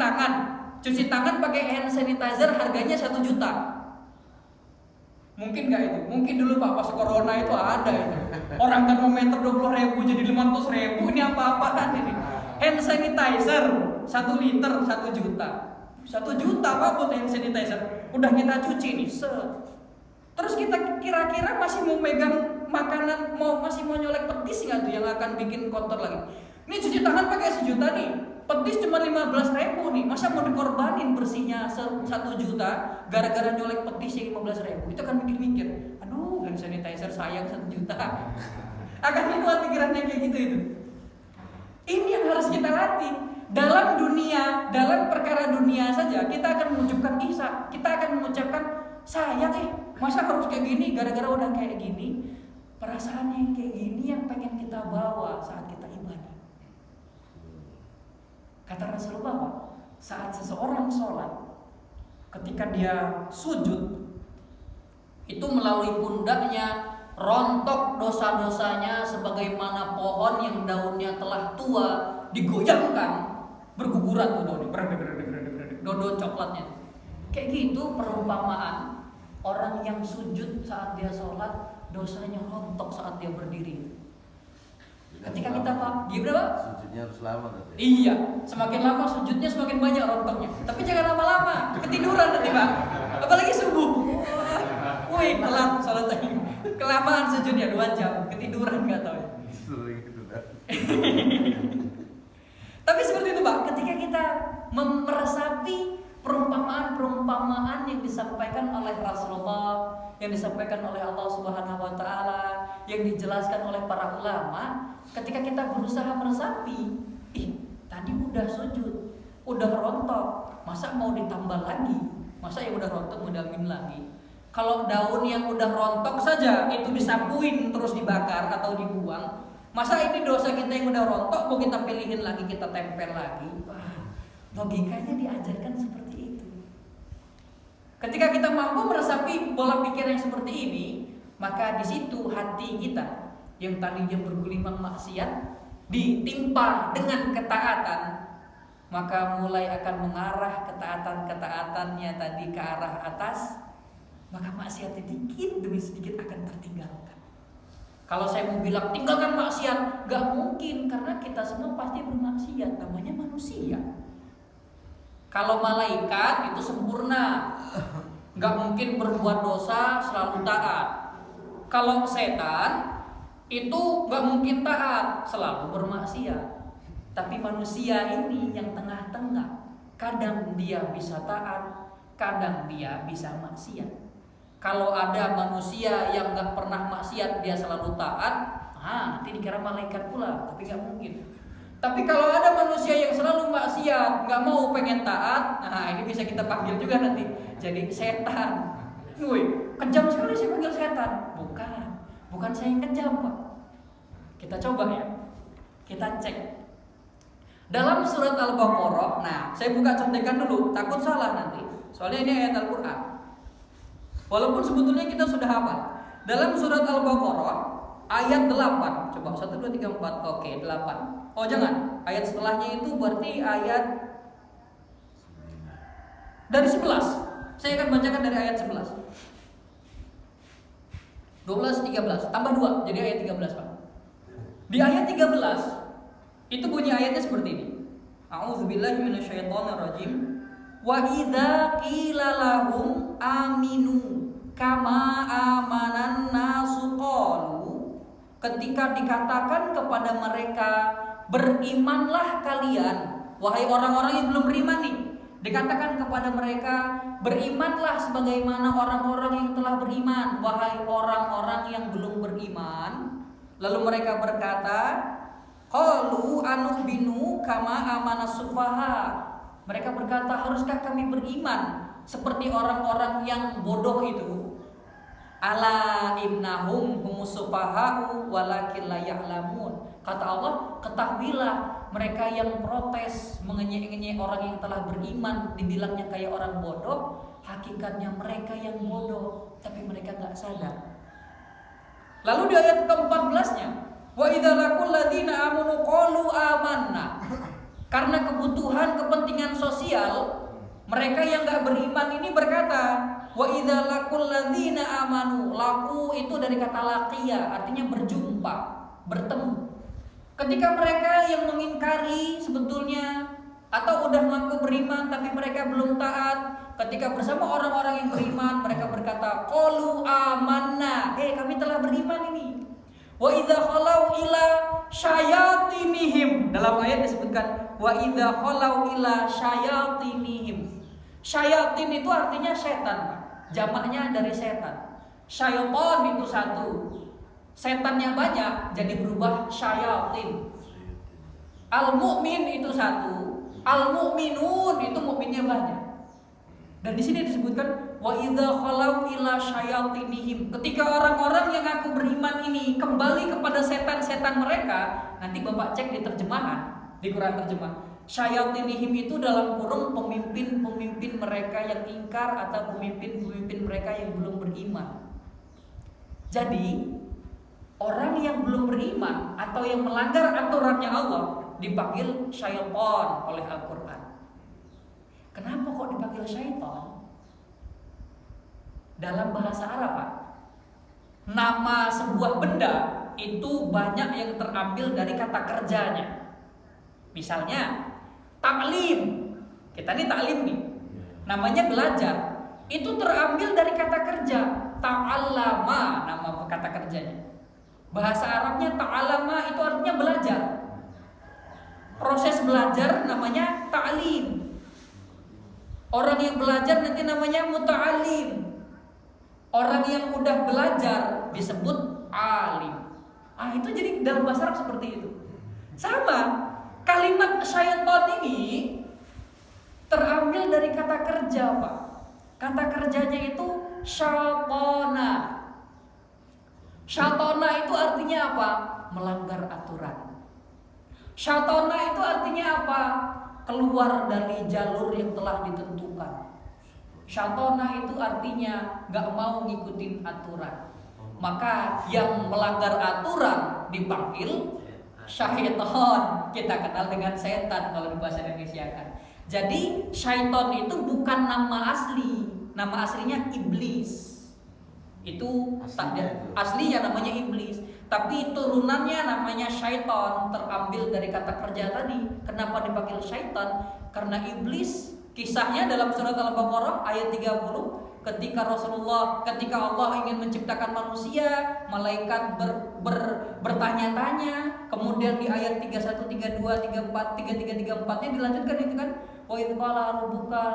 S2: tangan pakai hand sanitizer harganya 1 juta. Mungkin gak itu? Mungkin dulu Pak pas corona itu ada itu. Orang termometer 20.000 jadi 500.000, ini apa-apaan ini? Hand sanitizer 1 liter 1 juta. 1 juta Pak buat hand sanitizer. Udah kita cuci nih, terus kita kira-kira masih mau megang makanan, masih mau nyolek petis nggak tuh yang akan bikin kotor lagi? Ini cuci tangan pakai 1 juta nih, petis cuma 15.000 nih, masa mau dikorbanin bersihnya 1 juta gara-gara nyolek petis yang 15.000? Itu kan mikir-mikir, aduh hand sanitizer sayang 1 juta. Akan keluar pikirannya kayak gitu itu. Ini yang harus kita latih. Dalam dunia, dalam perkara dunia saja kita akan mengucapkan kita akan mengucapkan sayang masa harus kayak gini, gara-gara udah kayak gini. Perasaan yang kayak gini yang pengen kita bawa saat kita ibadah. Kata Rasulullah, saat seseorang sholat, ketika dia sujud, itu melalui pundaknya rontok dosa-dosanya sebagaimana pohon yang daunnya telah tua digoyangkan, berguguran tuh daunnya, daun coklatnya. Kayak gitu perumpamaan
S1: Orang yang sujud saat dia sholat, dosanya rontok saat dia berdiri. Ketika kita gimana Pak?
S3: Sujudnya harus lama katanya.
S1: Iya, semakin lama sujudnya semakin banyak rontoknya. Tapi jangan lama-lama, ketiduran nanti Pak. Apalagi subuh. Wih, telat sholatnya. Kelamaan sujudnya 2 jam, ketiduran nggak tahu.
S3: Sering gitu kan.
S1: Tapi seperti itu Pak, ketika kita meresapi perumpamaan-perumpamaan yang disampaikan oleh Rasulullah, yang disampaikan oleh Allah Subhanahu wa taala, yang dijelaskan oleh para ulama, ketika kita berusaha meresapi, tadi udah sujud, udah rontok, masa mau ditambah lagi? Masa yang udah rontok mau diamin lagi? Kalau daun yang udah rontok saja itu disapuin terus dibakar atau dibuang, masa ini dosa kita yang udah rontok mau kita pilihin lagi, kita tempel lagi? Wah, logikanya diajarkan seperti itu. Ketika kita mampu meresapi pola pikir yang seperti ini, maka di situ hati kita yang tadinya bergelimang maksiat ditimpa dengan ketaatan, maka mulai akan mengarah ketaatan-ketaatannya tadi ke arah atas, maka maksiatnya dikit demi sedikit akan tertinggalkan. Kalau saya mau bilang tinggalkan maksiat, gak mungkin, karena kita semua pasti bermaksiat, namanya manusia. Kalau malaikat itu sempurna, gak mungkin berbuat dosa selalu taat. Kalau setan itu gak mungkin taat, selalu bermaksiat. Tapi manusia ini yang tengah-tengah, kadang dia bisa taat, kadang dia bisa maksiat. Kalau ada manusia yang gak pernah maksiat, dia selalu taat, nanti dikira malaikat pula, tapi gak mungkin. Tapi kalau ada manusia yang selalu maksiat, gak mau pengen taat, ini bisa kita panggil juga nanti jadi setan. Wih, kejam sekali saya panggil setan. Bukan saya yang kejam Pak. Kita coba ya, kita cek dalam surat Al-Baqarah. Nah, saya buka contekan dulu, takut salah nanti, soalnya ini ayat Al-Quran. Walaupun sebetulnya kita sudah hafal. Dalam surat Al-Baqarah ayat 8. Coba 1, 2, 3, 4. Oke, 8. Oh jangan, ayat setelahnya itu berarti ayat dari 11. Saya akan bacakan dari ayat 11. 12, 13, tambah 2, jadi ayat 13 Pak. Di ayat 13 itu bunyi ayatnya seperti ini. A'udzubillahi minasyaitonirrajim. Wa idza qila lahum aminu kama amanan nasu qalu. Ketika dikatakan kepada mereka, berimanlah kalian, wahai orang-orang yang belum beriman nih. Dikatakan kepada mereka, berimanlah sebagaimana orang-orang yang telah beriman, wahai orang-orang yang belum beriman. Lalu mereka berkata, qalu anu'minu kama amanas sufaha. Mereka berkata, haruskah kami beriman seperti orang-orang yang bodoh itu? Ala innahum humus sufaha'u walakin la ya'lamun. Kata Allah, ketahuilah mereka yang protes mengenyek-enyek orang yang telah beriman, dibilangnya kayak orang bodoh, hakikatnya mereka yang bodoh, tapi mereka gak sadar. Lalu di ayat ke-14-nya, wa idza laqul ladzina amanu qalu amanna. Karena kebutuhan kepentingan sosial, mereka yang gak beriman ini berkata, wa idza laqul ladzina amanu. Laku itu dari kata laqiya, artinya berjumpa, bertemu. Ketika mereka yang mengingkari sebetulnya atau udah mengaku beriman tapi mereka belum taat, ketika bersama orang-orang yang beriman, mereka berkata, qalu amanna. Kami telah beriman ini. Wa idza khalau ila syayatinihim. Dalam ayat disebutkan wa idza khalau ila syayatinihim. Syayatin itu artinya setan, jamaknya dari setan. Syaitan itu satu, setannya banyak jadi berubah syayatin. Al-mu'min itu satu, al-mu'minun itu mukminnya banyak. Dan di sini disebutkan wa idza khalau ila syayatinihim. Ketika orang-orang yang aku beriman ini kembali kepada setan-setan mereka, nanti Bapak cek di terjemahan, di Quran terjemah. Syayatinihim itu dalam kurung pemimpin-pemimpin mereka yang ingkar atau pemimpin-pemimpin mereka yang belum beriman. Jadi orang yang belum beriman atau yang melanggar aturannya Allah dipanggil syaitan oleh Al-Quran. Kenapa kok dipanggil syaitan?
S2: Dalam bahasa Arab, Pak, nama sebuah benda itu banyak yang terambil dari kata kerjanya. Misalnya taklim, kita nih taklim nih, namanya belajar, itu terambil dari kata kerja ta'allama, nama kata kerjanya. Bahasa Arabnya ta'allama itu artinya belajar. Proses belajar namanya ta'lim. Orang yang belajar nanti namanya muta'alim. Orang yang udah belajar disebut alim. Itu jadi dalam bahasa Arab seperti itu. Sama, kalimat syaitan ini terambil dari kata kerja, Pak. Kata kerjanya itu syatona. Syatona itu artinya apa? Melanggar aturan. Syatona itu artinya apa? Keluar dari jalur yang telah ditentukan. Syatona itu artinya gak mau ngikutin aturan. Maka yang melanggar aturan dipanggil syaitan. Kita kenal dengan setan kalau di bahasa Indonesia kan. Jadi syaitan itu bukan nama asli. Nama aslinya iblis. Itu aslinya namanya iblis. Tapi turunannya namanya syaitan, terambil dari kata kerja tadi. Kenapa dipanggil syaitan? Karena iblis, kisahnya dalam surat Al-Baqarah ayat 30, ketika Allah ingin menciptakan manusia, malaikat bertanya-tanya. Kemudian di ayat 31, 32, 34, 33, 34-nya dilanjutkan itu kan. Wa idz qala rabbuka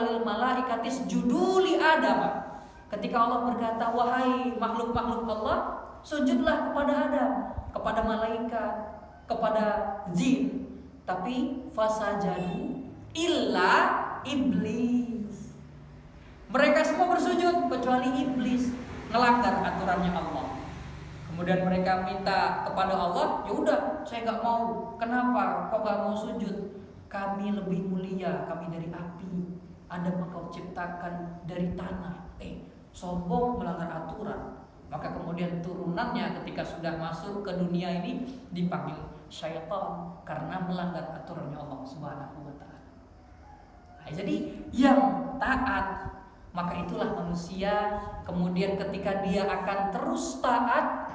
S2: lil malaikati isjudu li Adam. Ketika Allah berkata, wahai makhluk-makhluk Allah, sujudlah kepada Adam, kepada malaikat, kepada jin. Tapi fasajadu illa iblis. Mereka semua bersujud kecuali iblis, melanggar aturannya Allah. Kemudian mereka minta kepada Allah, ya udah, saya nggak mau. Kenapa? Kok nggak mau sujud? Kami lebih mulia, kami dari api. Anda engkau ciptakan dari tanah. Sombong, melanggar aturan. Maka kemudian turunannya ketika sudah masuk ke dunia ini dipanggil syaitan karena melanggar aturannya Allah Subhanahu wa taala. Jadi yang taat, maka itulah manusia. Kemudian ketika dia akan terus taat,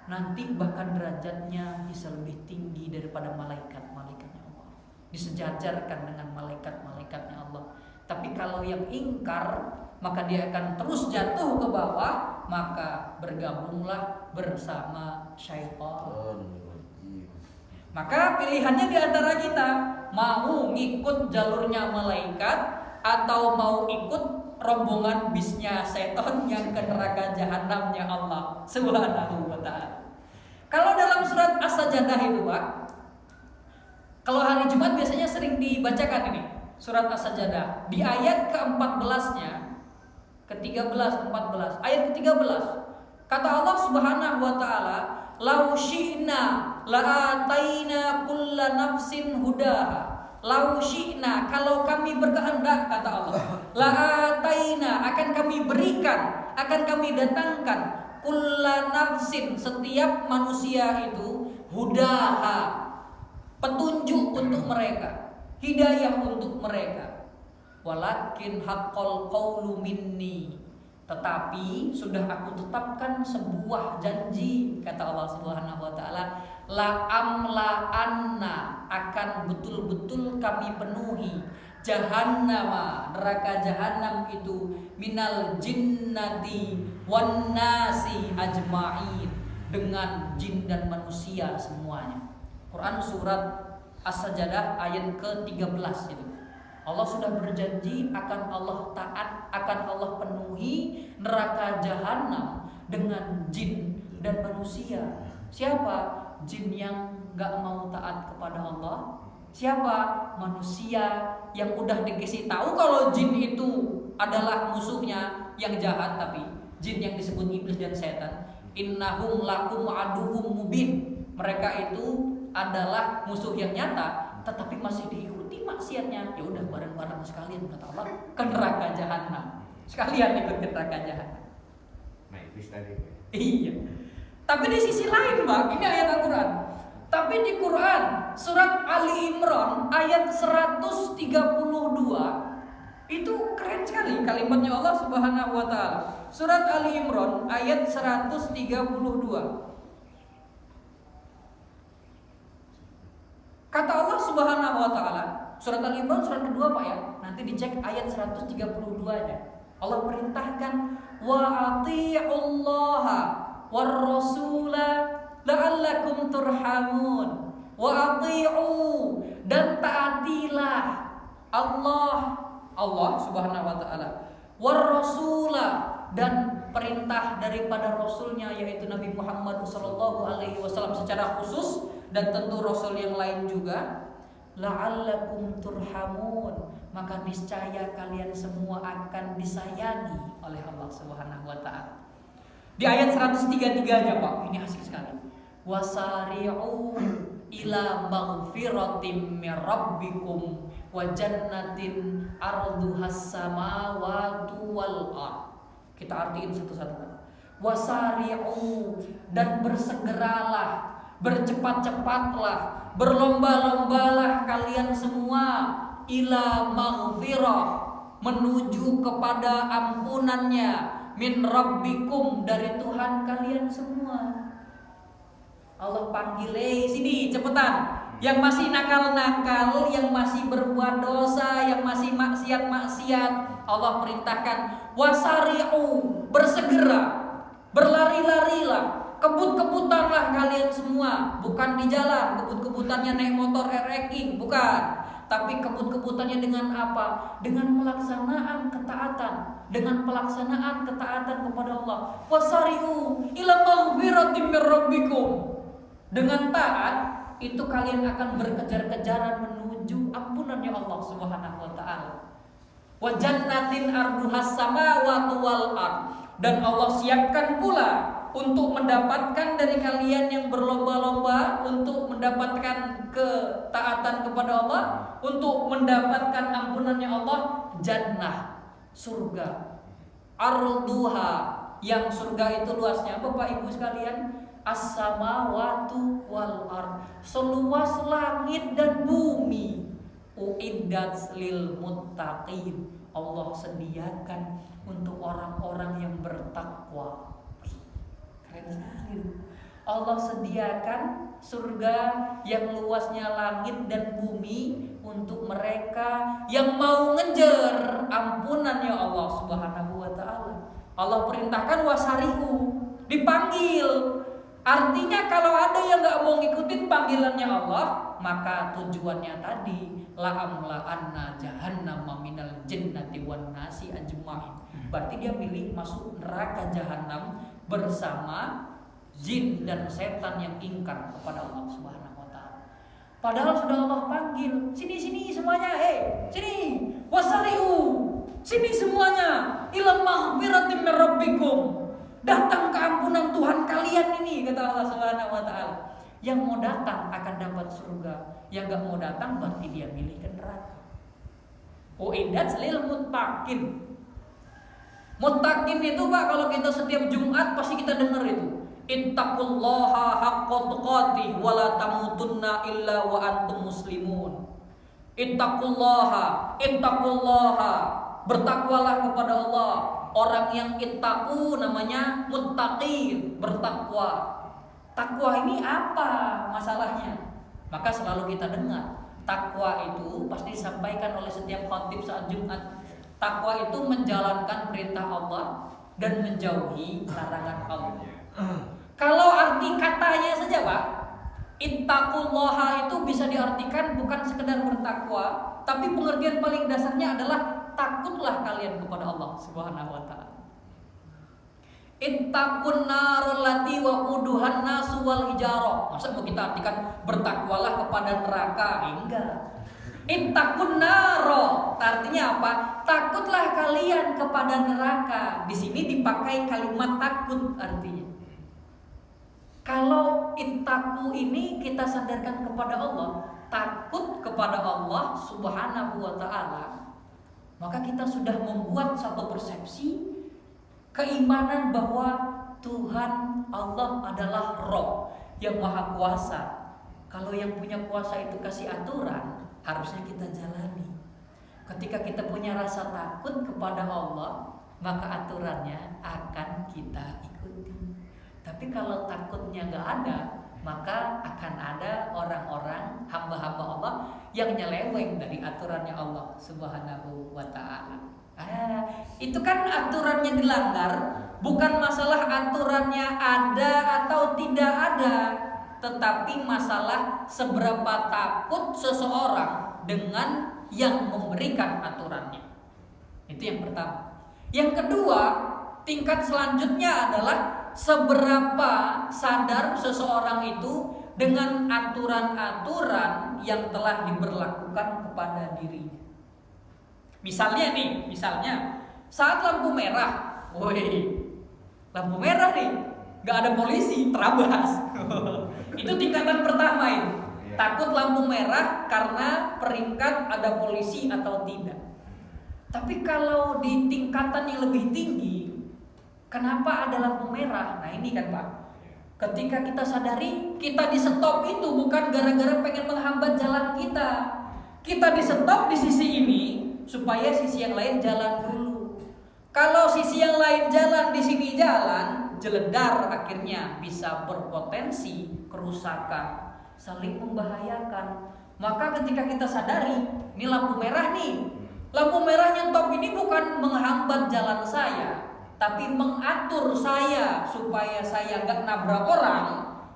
S2: nanti bahkan derajatnya bisa lebih tinggi daripada malaikat-malaikatnya Allah, disejajarkan dengan malaikat-malaikatnya Allah. Tapi kalau yang ingkar, maka dia akan terus jatuh ke bawah, maka bergabunglah bersama syaitan. Maka pilihannya di antara kita, mau ngikut jalurnya malaikat atau mau ikut rombongan bisnya setan yang ke neraka jahanamnya Allah Subhanahu wa taala. Kalau dalam surat As-Sajdah itu, Pak, kalau hari Jumat biasanya sering dibacakan ini surat As-Sajdah di ayat ke-14-nya, ke-13, 14, ayat ke-13. Kata Allah Subhanahu wa taala, "Lau syi'na la'ataina kulla nafsin hudaha." Lau syi'na, kalau kami berkehendak, kata Allah, la'ataina, akan kami berikan, akan kami datangkan kulla nafsin, setiap manusia itu, hudaha, petunjuk untuk mereka, hidayah untuk mereka. Walakin haqqal qawlu minni, tetapi sudah aku tetapkan sebuah janji, kata Allah Subhanahu wa taala, la amla'anna, akan betul-betul kami penuhi jahannama, neraka jahanam itu, minal jinnati wan nasi ajma'in, dengan jin dan manusia semuanya. Quran surat As-Sajdah ayat ke-13 itu. Allah sudah berjanji akan Allah taat, akan Allah penuhi neraka jahanam dengan jin dan manusia. Siapa? Jin yang gak mau taat kepada Allah. Siapa? Manusia yang udah dikasih tahu kalau jin itu adalah musuhnya yang jahat, tapi jin yang disebut iblis dan setan, innahum lakum aduwwum mubin, mereka itu adalah musuh yang nyata, tetapi masih diikuti maksiatnya. Ya udah, bareng-bareng sekalian, kata Allah, ke neraka jahanam. Sekalian ikut ke neraka jahanam.
S3: Nah, itu tadi.
S2: Iya. Tapi di sisi lain, Mbak, ini ayat Al-Quran. Tapi di Quran surat Ali Imran ayat 132 Itu keren sekali kalimatnya Allah Subhanahu wa taala. Surat Ali Imran ayat 132. Kata Allah Subhanahu wa taala, surat Ali Imran surat kedua Pak ya. Nanti dicek ayat 132-nya. Allah perintahkan wa atii'ullaha war rasula la'allakum turhamun. Wa ati'u, dan taatilah Allah Subhanahu wa taala, war rasula, dan perintah daripada rasulnya yaitu Nabi Muhammad sallallahu alaihi wasallam secara khusus, dan tentu rasul yang lain juga, la'allakum turhamun, maka niscaya kalian semua akan disayangi oleh Allah Subhanahu wa taala. Di ayat 133-nya Pak, ini asik sekali. Wasari'u ila maghfiratim mir rabbikum wa jannatin arduhas samawati wal ard. Kita artiin satu-satu. Wasari'u, dan bersegeralah, bercepat-cepatlah, berlomba-lombalah kalian semua ila maghfirah, menuju kepada ampunannya, min rabbikum, dari Tuhan kalian semua. Allah panggil, sini cepetan. Yang masih nakal-nakal, yang masih berbuat dosa, yang masih maksiat-maksiat, Allah perintahkan wasari'u, bersegera, berlari-larilah, kebut-kebutanlah kalian semua. Bukan di jalan, kebut-kebutannya naik motor ranking, bukan. Tapi kebut-kebutannya dengan apa? Dengan pelaksanaan ketaatan, dengan pelaksanaan ketaatan kepada Allah. Wasari'u ila maghfiratim mir rabbikum. Dengan taat itu kalian akan berkejar-kejaran menuju ampunannya Allah Subhanahu wa taala. Wa jannatin arduhas samawati wal ard, dan Allah siapkan pula untuk mendapatkan dari kalian yang berlomba-lomba untuk mendapatkan ketaatan kepada Allah, untuk mendapatkan ampunannya Allah, jannah, surga. Arduha, yang surga itu luasnya Bapak Ibu sekalian, as-samawatu wal ard, seluas langit dan bumi. Uiddat lil muttaqin, Allah sediakan untuk orang-orang yang bertakwa. Keren sekali. Allah sediakan surga yang luasnya langit dan bumi untuk mereka yang mau ngejar ampunannya Allah Subhanahu wa taala. Allah perintahkan wasari'u, dipanggil. Artinya kalau ada yang gak mau ngikutin panggilannya Allah, maka tujuannya tadi la'amla'anna jahannama minal jinnati wan nasi ajma'in. Berarti dia milih masuk neraka jahanam bersama jin dan setan yang ingkar kepada Allah Subhanahu wa taala. Padahal sudah Allah panggil, sini semuanya, sini, wasari'u, sini semuanya, ila maghfiratim mir rabbikum. Datang ke ampunan Tuhan kalian ini, kata Allah Subhanahu wa taala. Yang mau datang akan dapat surga, yang gak mau datang berarti dia milih ke neraka. Uiddat lil muttaqin. Muttaqin itu Pak, kalau kita setiap Jumat pasti kita dengar itu. Ittaqullaha haqqa tuqatih wa la tamutunna illa wa antum muslimun. Ittaqullaha, bertakwalah kepada Allah. Orang yang ittaqu namanya muttaqin, bertakwa. Takwa ini apa masalahnya? Maka selalu kita dengar, takwa itu pasti disampaikan oleh setiap khatib saat Jumat. Takwa itu menjalankan perintah Allah dan menjauhi larangan Allah. Kalau arti katanya saja Pak, ittaqullaha itu bisa diartikan bukan sekedar bertakwa, tapi pengertian paling dasarnya adalah takutlah kalian kepada Allah Subhanahu wa taala. Ittaqun narul lati waquduhan nasu wal hijarah. Masa mau kita artikan bertakwalah kepada neraka? Enggak. Ittaqun naro, artinya apa? Takutlah kalian kepada neraka. Di sini dipakai kalimat takut artinya. Kalau ittaqu ini kita sandarkan kepada Allah, takut kepada Allah Subhanahu wa taala, maka kita sudah membuat satu persepsi keimanan bahwa Tuhan Allah adalah Rabb yang Maha Kuasa. Kalau yang punya kuasa itu kasih aturan, harusnya kita jalani.
S1: Ketika kita punya rasa takut kepada Allah, maka aturannya akan kita ikuti. Tapi kalau takutnya gak ada, maka akan ada orang-orang hamba-hamba Allah yang nyeleweng dari aturannya Allah Subhanahu wa ta'ala. Itu kan aturannya dilanggar, bukan masalah aturannya ada atau tidak ada, tetapi masalah seberapa takut seseorang dengan yang memberikan aturannya. Itu yang pertama. Yang kedua, tingkat selanjutnya adalah seberapa sadar seseorang itu dengan aturan-aturan yang telah diberlakukan kepada dirinya. Misalnya saat lampu merah, lampu merah nih, nggak ada polisi, terabas. Itu tingkatan pertama itu. Takut lampu merah karena peringkat ada polisi atau tidak. Tapi kalau di tingkatan yang lebih tinggi, kenapa ada lampu merah? Nah ini kan Pak, ketika kita sadari kita di stop itu bukan gara-gara pengen menghambat jalan kita. Kita di stop di sisi ini supaya sisi yang lain jalan dulu. Kalau sisi yang lain jalan, di sini jalan, jeledar, akhirnya bisa berpotensi kerusakan, saling membahayakan. Maka ketika kita sadari, ini lampu merah nih, lampu merahnya top ini bukan menghambat jalan saya, tapi mengatur saya supaya saya gak nabrak orang,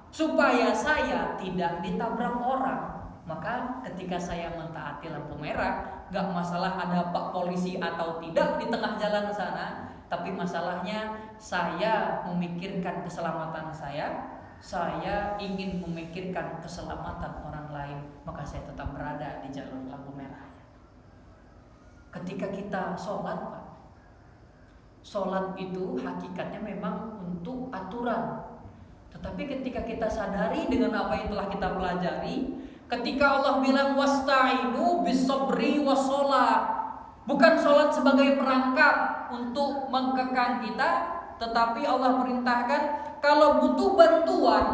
S1: supaya saya tidak ditabrak orang. Maka ketika saya mentaati lampu merah, gak masalah ada pak polisi atau tidak di tengah jalan sana, tapi masalahnya saya memikirkan keselamatan saya ingin memikirkan keselamatan orang lain, maka saya tetap berada di jalur lampu merah. Ketika kita sholat, Pak, sholat itu hakikatnya memang untuk aturan. Tetapi ketika kita sadari dengan apa yang telah kita pelajari, ketika Allah bilang wasta'inu bis-sabri was-shalah, bukan sholat sebagai perangkap untuk mengekang kita, tetapi Allah perintahkan kalau butuh bantuan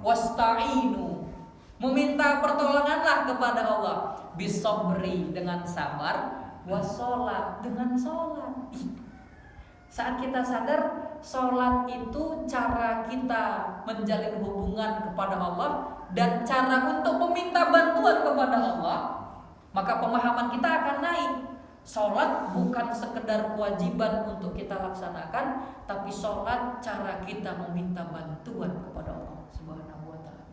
S1: wasta'inu, meminta pertolonganlah kepada Allah, bis-sabri dengan sabar, was-shalah dengan sholat. Saat kita sadar sholat itu cara kita menjalin hubungan kepada Allah dan cara untuk meminta bantuan kepada Allah, maka pemahaman kita akan naik. Sholat bukan sekedar kewajiban untuk kita laksanakan, tapi sholat cara kita meminta bantuan kepada Allah Subhanahu wa ta'ala.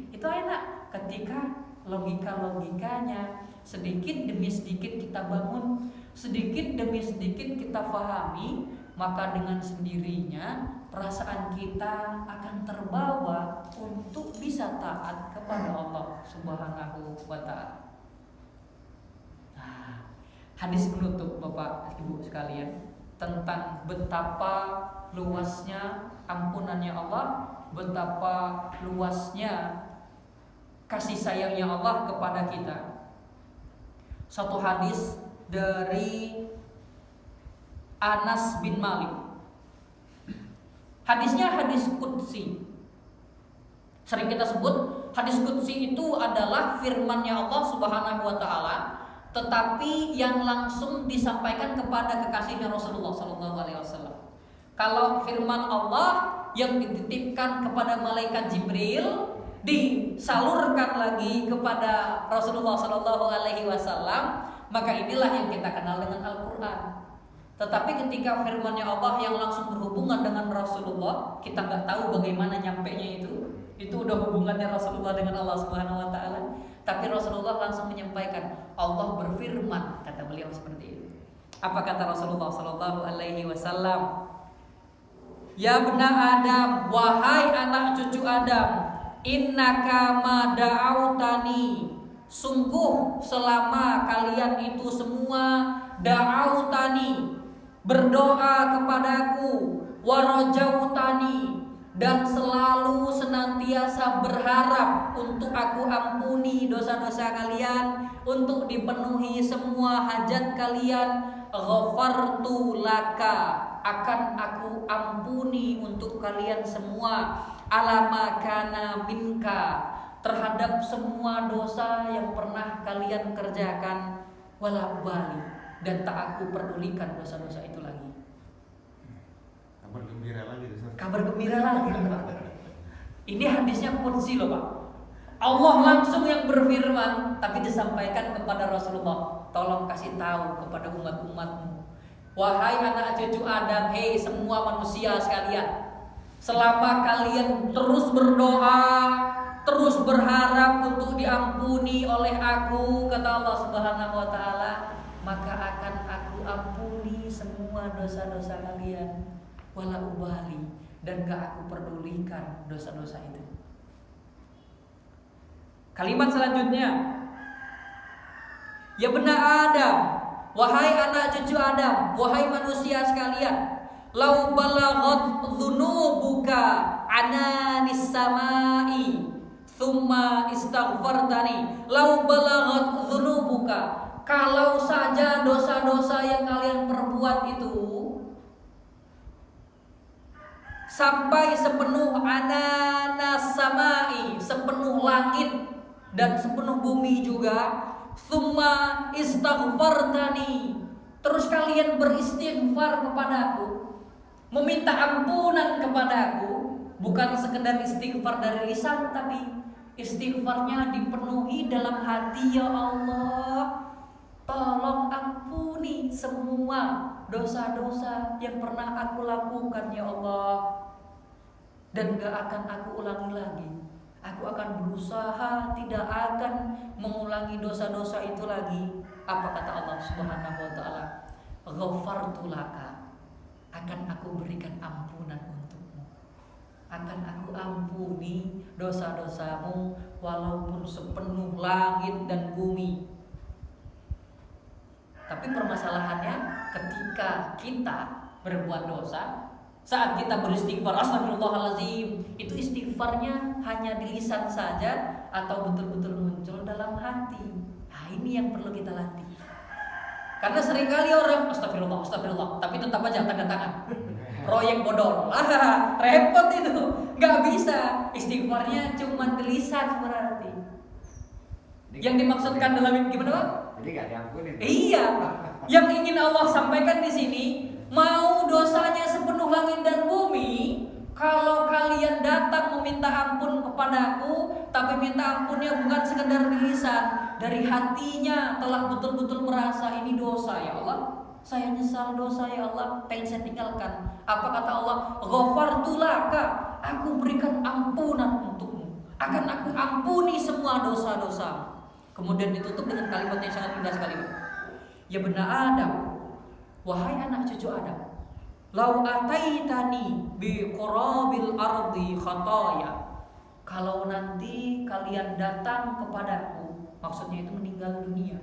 S1: Itu enak ketika logika-logikanya sedikit demi sedikit kita bangun, sedikit demi sedikit kita fahami, maka dengan sendirinya perasaan kita akan terbawa untuk bisa taat kepada Allah Subhanahu wa ta'ala. Nah, hadis penutup Bapak Ibu sekalian tentang betapa luasnya ampunannya Allah, betapa luasnya kasih sayangnya Allah kepada kita. Satu hadis dari Anas bin Malik. Hadisnya hadis qudsi. Sering kita sebut hadis qudsi itu adalah firman-Nya Allah Subhanahu wa taala, tetapi yang langsung disampaikan kepada kekasihnya Rasulullah sallallahu alaihi wasallam. Kalau firman Allah yang dititipkan kepada malaikat Jibril disalurkan lagi kepada Rasulullah sallallahu alaihi wasallam, maka inilah yang kita kenal dengan Al-Qur'an. Tetapi ketika firman-Nya Allah yang langsung berhubungan dengan Rasulullah, kita nggak tahu bagaimana nyampenya itu udah hubungannya Rasulullah dengan Allah Subhanahu wa taala. Tapi Rasulullah langsung menyampaikan, Allah berfirman, kata beliau seperti itu. Apa kata Rasulullah sallallahu alaihi wasallam? Ya bena Adam, wahai anak cucu Adam, innaka ma da'autani, sungguh selama kalian itu semua da'autani, berdoa kepadaku, warajautani, dan selalu senantiasa berharap untuk aku ampuni dosa-dosa kalian, untuk dipenuhi semua hajat kalian, ghafartu laka, akan aku ampuni untuk kalian semua, alama kana minka, terhadap semua dosa yang pernah kalian kerjakan.
S2: wala ubali, dan tak aku pedulikan dosa-dosa itu lagi.
S3: Kabar gembira lagi Ustaz.
S2: Kabar gembira lagi, Pak. Ini hadisnya qudsi loh, Pak. Allah langsung yang berfirman, tapi disampaikan kepada Rasulullah. Tolong kasih tahu kepada umat-umatmu. Wahai anak cucu Adam, hei semua manusia sekalian, selama kalian terus berdoa, terus berharap untuk diampuni oleh aku, kata Allah Subhanahu wa taala, maka akan aku ampuni semua dosa-dosa kalian. Wala ubali, dan gak aku pedulikan dosa-dosa itu. Kalimat selanjutnya, ya benar Adam, wahai anak cucu Adam, wahai manusia sekalian, lau balaghat dzunubuka ananis samai thumma istaghfartani, lau balaghat dzunubuka, kalau saja dosa-dosa yang kalian perbuat itu sampai sepenuh ananas samai, sepenuh langit dan sepenuh bumi juga, thumma istaghfartani, terus kalian beristighfar kepadaku, meminta ampunan kepadaku, bukan sekedar istighfar dari lisan, tapi istighfarnya dipenuhi dalam hati. Ya Allah, tolong ampuni semua dosa-dosa yang pernah aku lakukan ya Allah, dan gak akan aku ulangi lagi. Aku akan berusaha tidak akan mengulangi dosa-dosa itu lagi. Apa kata Allah Subhanahu wa taala? Ghafartu laka, akan aku berikan ampunan untukmu. Akan aku ampuni dosa-dosamu walaupun sepenuh langit dan bumi. Tapi permasalahannya ketika kita berbuat dosa, saat kita beristighfar, astagfirullahaladzim, itu istighfarnya hanya di lisan saja atau betul-betul muncul dalam hati. Nah, ini yang perlu kita latih. Karena seringkali orang astagfirullah, astagfirullah, tapi tetap aja tanda tangan. Proyek bodol, repot itu, nggak bisa. Istighfarnya cuma di lisan berarti. Yang dimaksudkan dalam gimana Pak?
S3: Jadi nggak diampuni.
S2: Iya, yang ingin Allah sampaikan di sini, mau dosanya sepenuh langit dan bumi, kalau kalian datang meminta ampun kepadaku, tapi minta ampunnya bukan sekedar di lisan, dari hatinya telah betul-betul merasa ini dosa ya Allah, saya nyesal dosa ya Allah, pengen saya tinggalkan. Apa kata Allah? Ghafartu laka, aku berikan ampunan untukmu, akan aku ampuni semua dosa-dosa. Kemudian ditutup dengan kalimat yang sangat indah sekali. Ya benar Adam, wahai anak cucu Adam, lau ataitani bi qurabil ardi khataya, kalau nanti kalian datang kepadaku, maksudnya itu meninggal dunia.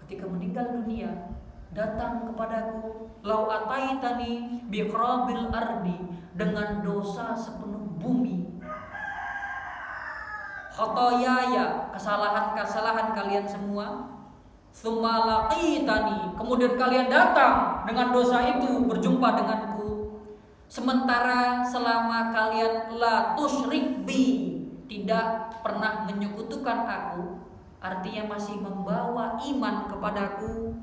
S2: Ketika meninggal dunia, datang kepadaku, lau ataitani bi qurabil ardi, dengan dosa sepenuh bumi, khotoyaya, kesalahan-kesalahan kalian semua, tsumma laqitani, kemudian kalian datang dengan dosa itu berjumpa denganku, sementara selama kalian la tusyrik bi, tidak pernah menyekutukan aku, artinya masih membawa iman kepadaku,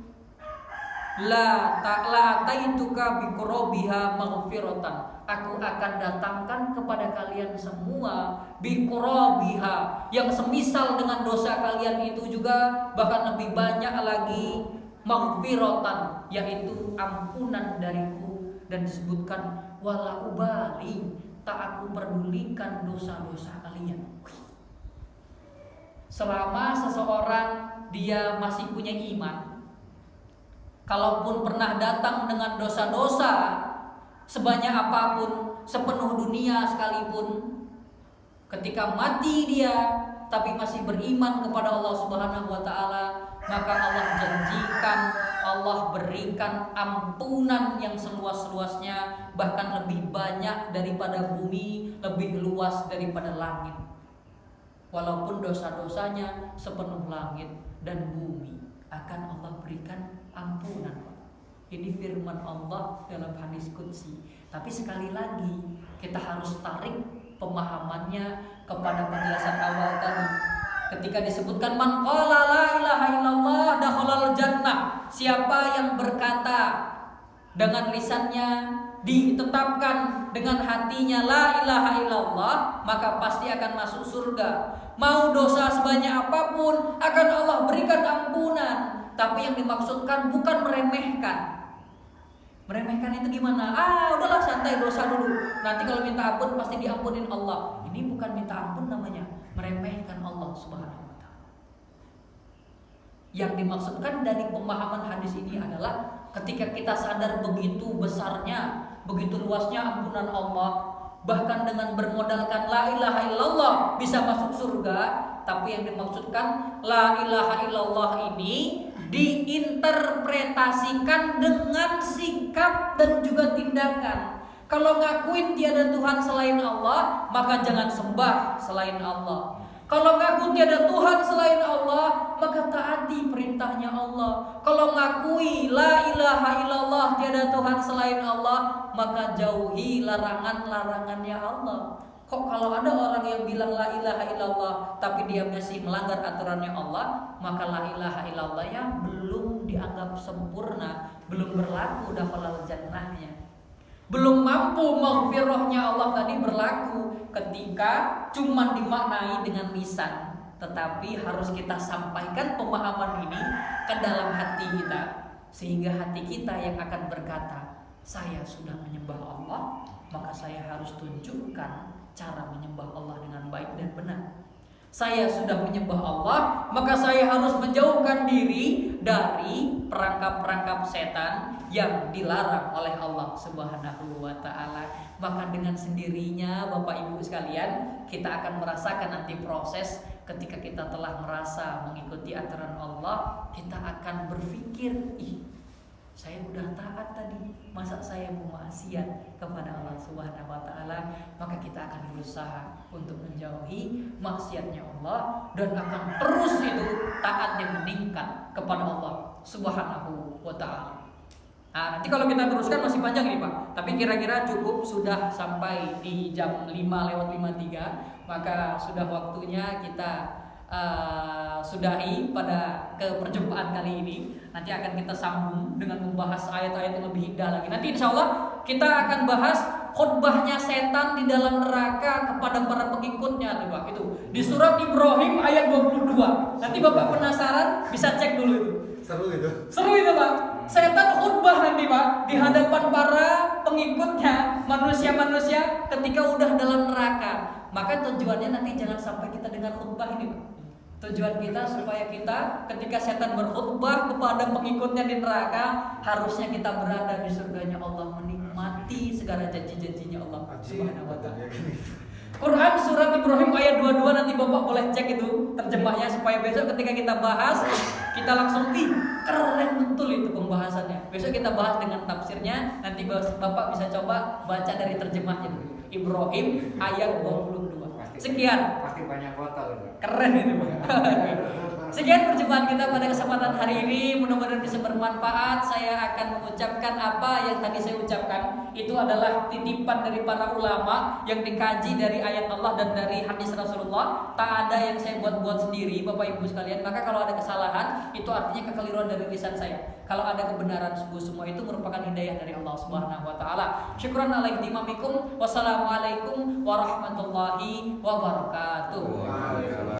S2: la ataituka bi qurabiha maghfiratan, aku akan datangkan kepada kalian semua biqurabiha, yang semisal dengan dosa kalian itu juga, bahkan lebih banyak lagi, maghfiratan, yaitu ampunan dariku. Dan disebutkan wala ubali, tak aku pedulikan dosa-dosa kalian. Selama seseorang dia masih punya iman, kalaupun pernah datang dengan dosa-dosa sebanyak apapun, sepenuh dunia sekalipun, ketika mati dia tapi masih beriman kepada Allah Subhanahu wa taala, maka Allah janjikan, Allah berikan ampunan yang seluas-luasnya, bahkan lebih banyak daripada bumi, lebih luas daripada langit. Walaupun dosa-dosanya sepenuh langit dan bumi, akan Allah berikan ampunan. Ini firman Allah dalam hadis qudsi. Tapi sekali lagi kita harus tarik pemahamannya kepada penjelasan awal tadi.
S1: Ketika disebutkan man qala la ilaha illallah dakhalal jannah, siapa yang berkata dengan lisannya, ditetapkan dengan hatinya la ilaha illallah, maka pasti akan masuk surga. Mau dosa sebanyak apapun akan Allah berikan ampunan. Tapi yang dimaksudkan bukan meremehkan. Meremehkan itu gimana? Udahlah santai, dosa dulu. Nanti kalau minta ampun pasti diampunin Allah. Ini bukan minta ampun namanya, meremehkan Allah Subhanahu wa taala. Yang dimaksudkan dari pemahaman hadis ini adalah ketika kita sadar begitu besarnya, begitu luasnya ampunan Allah, bahkan dengan bermodalkan la ilaha illallah bisa masuk surga. Tapi yang dimaksudkan la ilaha illallah ini diinterpretasikan dengan sikap dan juga tindakan. Kalau ngakuin tiada Tuhan selain Allah, maka jangan sembah selain Allah. Kalau ngaku tiada Tuhan selain Allah, maka taati perintahnya Allah. Kalau ngakui la ilaha illallah tiada Tuhan selain Allah, maka jauhi larangan-larangannya Allah. Kok kalau ada orang yang bilang la ilaha illallah tapi dia masih melanggar aturannya Allah, maka la ilaha illallahnya belum dianggap sempurna, belum berlaku dakhalal jannahnya. Belum mampu maghfirahnya Allah tadi berlaku ketika cuma dimaknai dengan lisan, tetapi harus kita sampaikan pemahaman ini ke dalam hati kita, sehingga hati kita yang akan berkata, saya sudah menyembah Allah, maka saya harus tunjukkan cara menyembah Allah dengan baik dan benar. Saya sudah menyembah Allah, maka saya harus menjauhkan diri dari perangkap-perangkap setan yang dilarang oleh Allah Subhanahu wa taala. Maka dengan sendirinya Bapak Ibu sekalian, kita akan merasakan nanti proses ketika kita telah merasa mengikuti aturan Allah, kita akan berpikir, saya udah taat tadi, masa saya mau maksiat kepada Allah Subhanahu wa taala? Maka kita akan berusaha untuk menjauhi maksiatnya Allah dan akan terus itu taat yang meningkat kepada Allah Subhanahu wa taala. Nah, nanti kalau kita teruskan masih panjang ini Pak, tapi kira-kira cukup sudah sampai di jam 5:53, maka sudah waktunya kita sudahi pada perjumpaan kali ini. Nanti akan kita sambung dengan membahas ayat-ayat yang lebih indah lagi. Nanti insya Allah kita akan bahas khutbahnya setan di dalam neraka kepada para pengikutnya tuh Pak. Itu di surat Ibrahim ayat 22. Nanti Bapak penasaran bisa cek dulu itu. Seru itu Pak. Setan khutbah nanti Pak di hadapan para pengikutnya, manusia-manusia ketika udah dalam neraka. Maka tujuannya nanti jangan sampai kita dengar khutbah ini Pak. Tujuan kita supaya kita ketika setan berkhutbah kepada pengikutnya di neraka, harusnya kita berada di surganya Allah, menikmati segala janji-janjinya Allah Subhanahu wa taala. Quran surat Ibrahim ayat 22, nanti Bapak boleh cek itu terjemahnya supaya besok ketika kita bahas kita langsung keren betul itu pembahasannya. Besok kita bahas dengan tafsirnya, nanti Bapak bisa coba baca dari terjemahnya dulu. Ibrahim ayat 22. Sekian.
S3: Pasti banyak botol.
S1: Keren ini Pak. Sekian perjumpaan kita pada kesempatan hari ini, mudah-mudahan bisa bermanfaat. Saya akan mengucapkan apa yang tadi saya ucapkan. Itu adalah titipan dari para ulama yang dikaji dari ayat Allah dan dari hadis Rasulullah. Tak ada yang saya buat-buat sendiri Bapak Ibu sekalian. Maka kalau ada kesalahan, itu artinya kekeliruan dari lisan saya. Kalau ada kebenaran, semua itu merupakan hidayah dari Allah Subhanahu wa taala. Syukran alaikum dimamikum. Wassalamualaikum warahmatullahi wabarakatuh.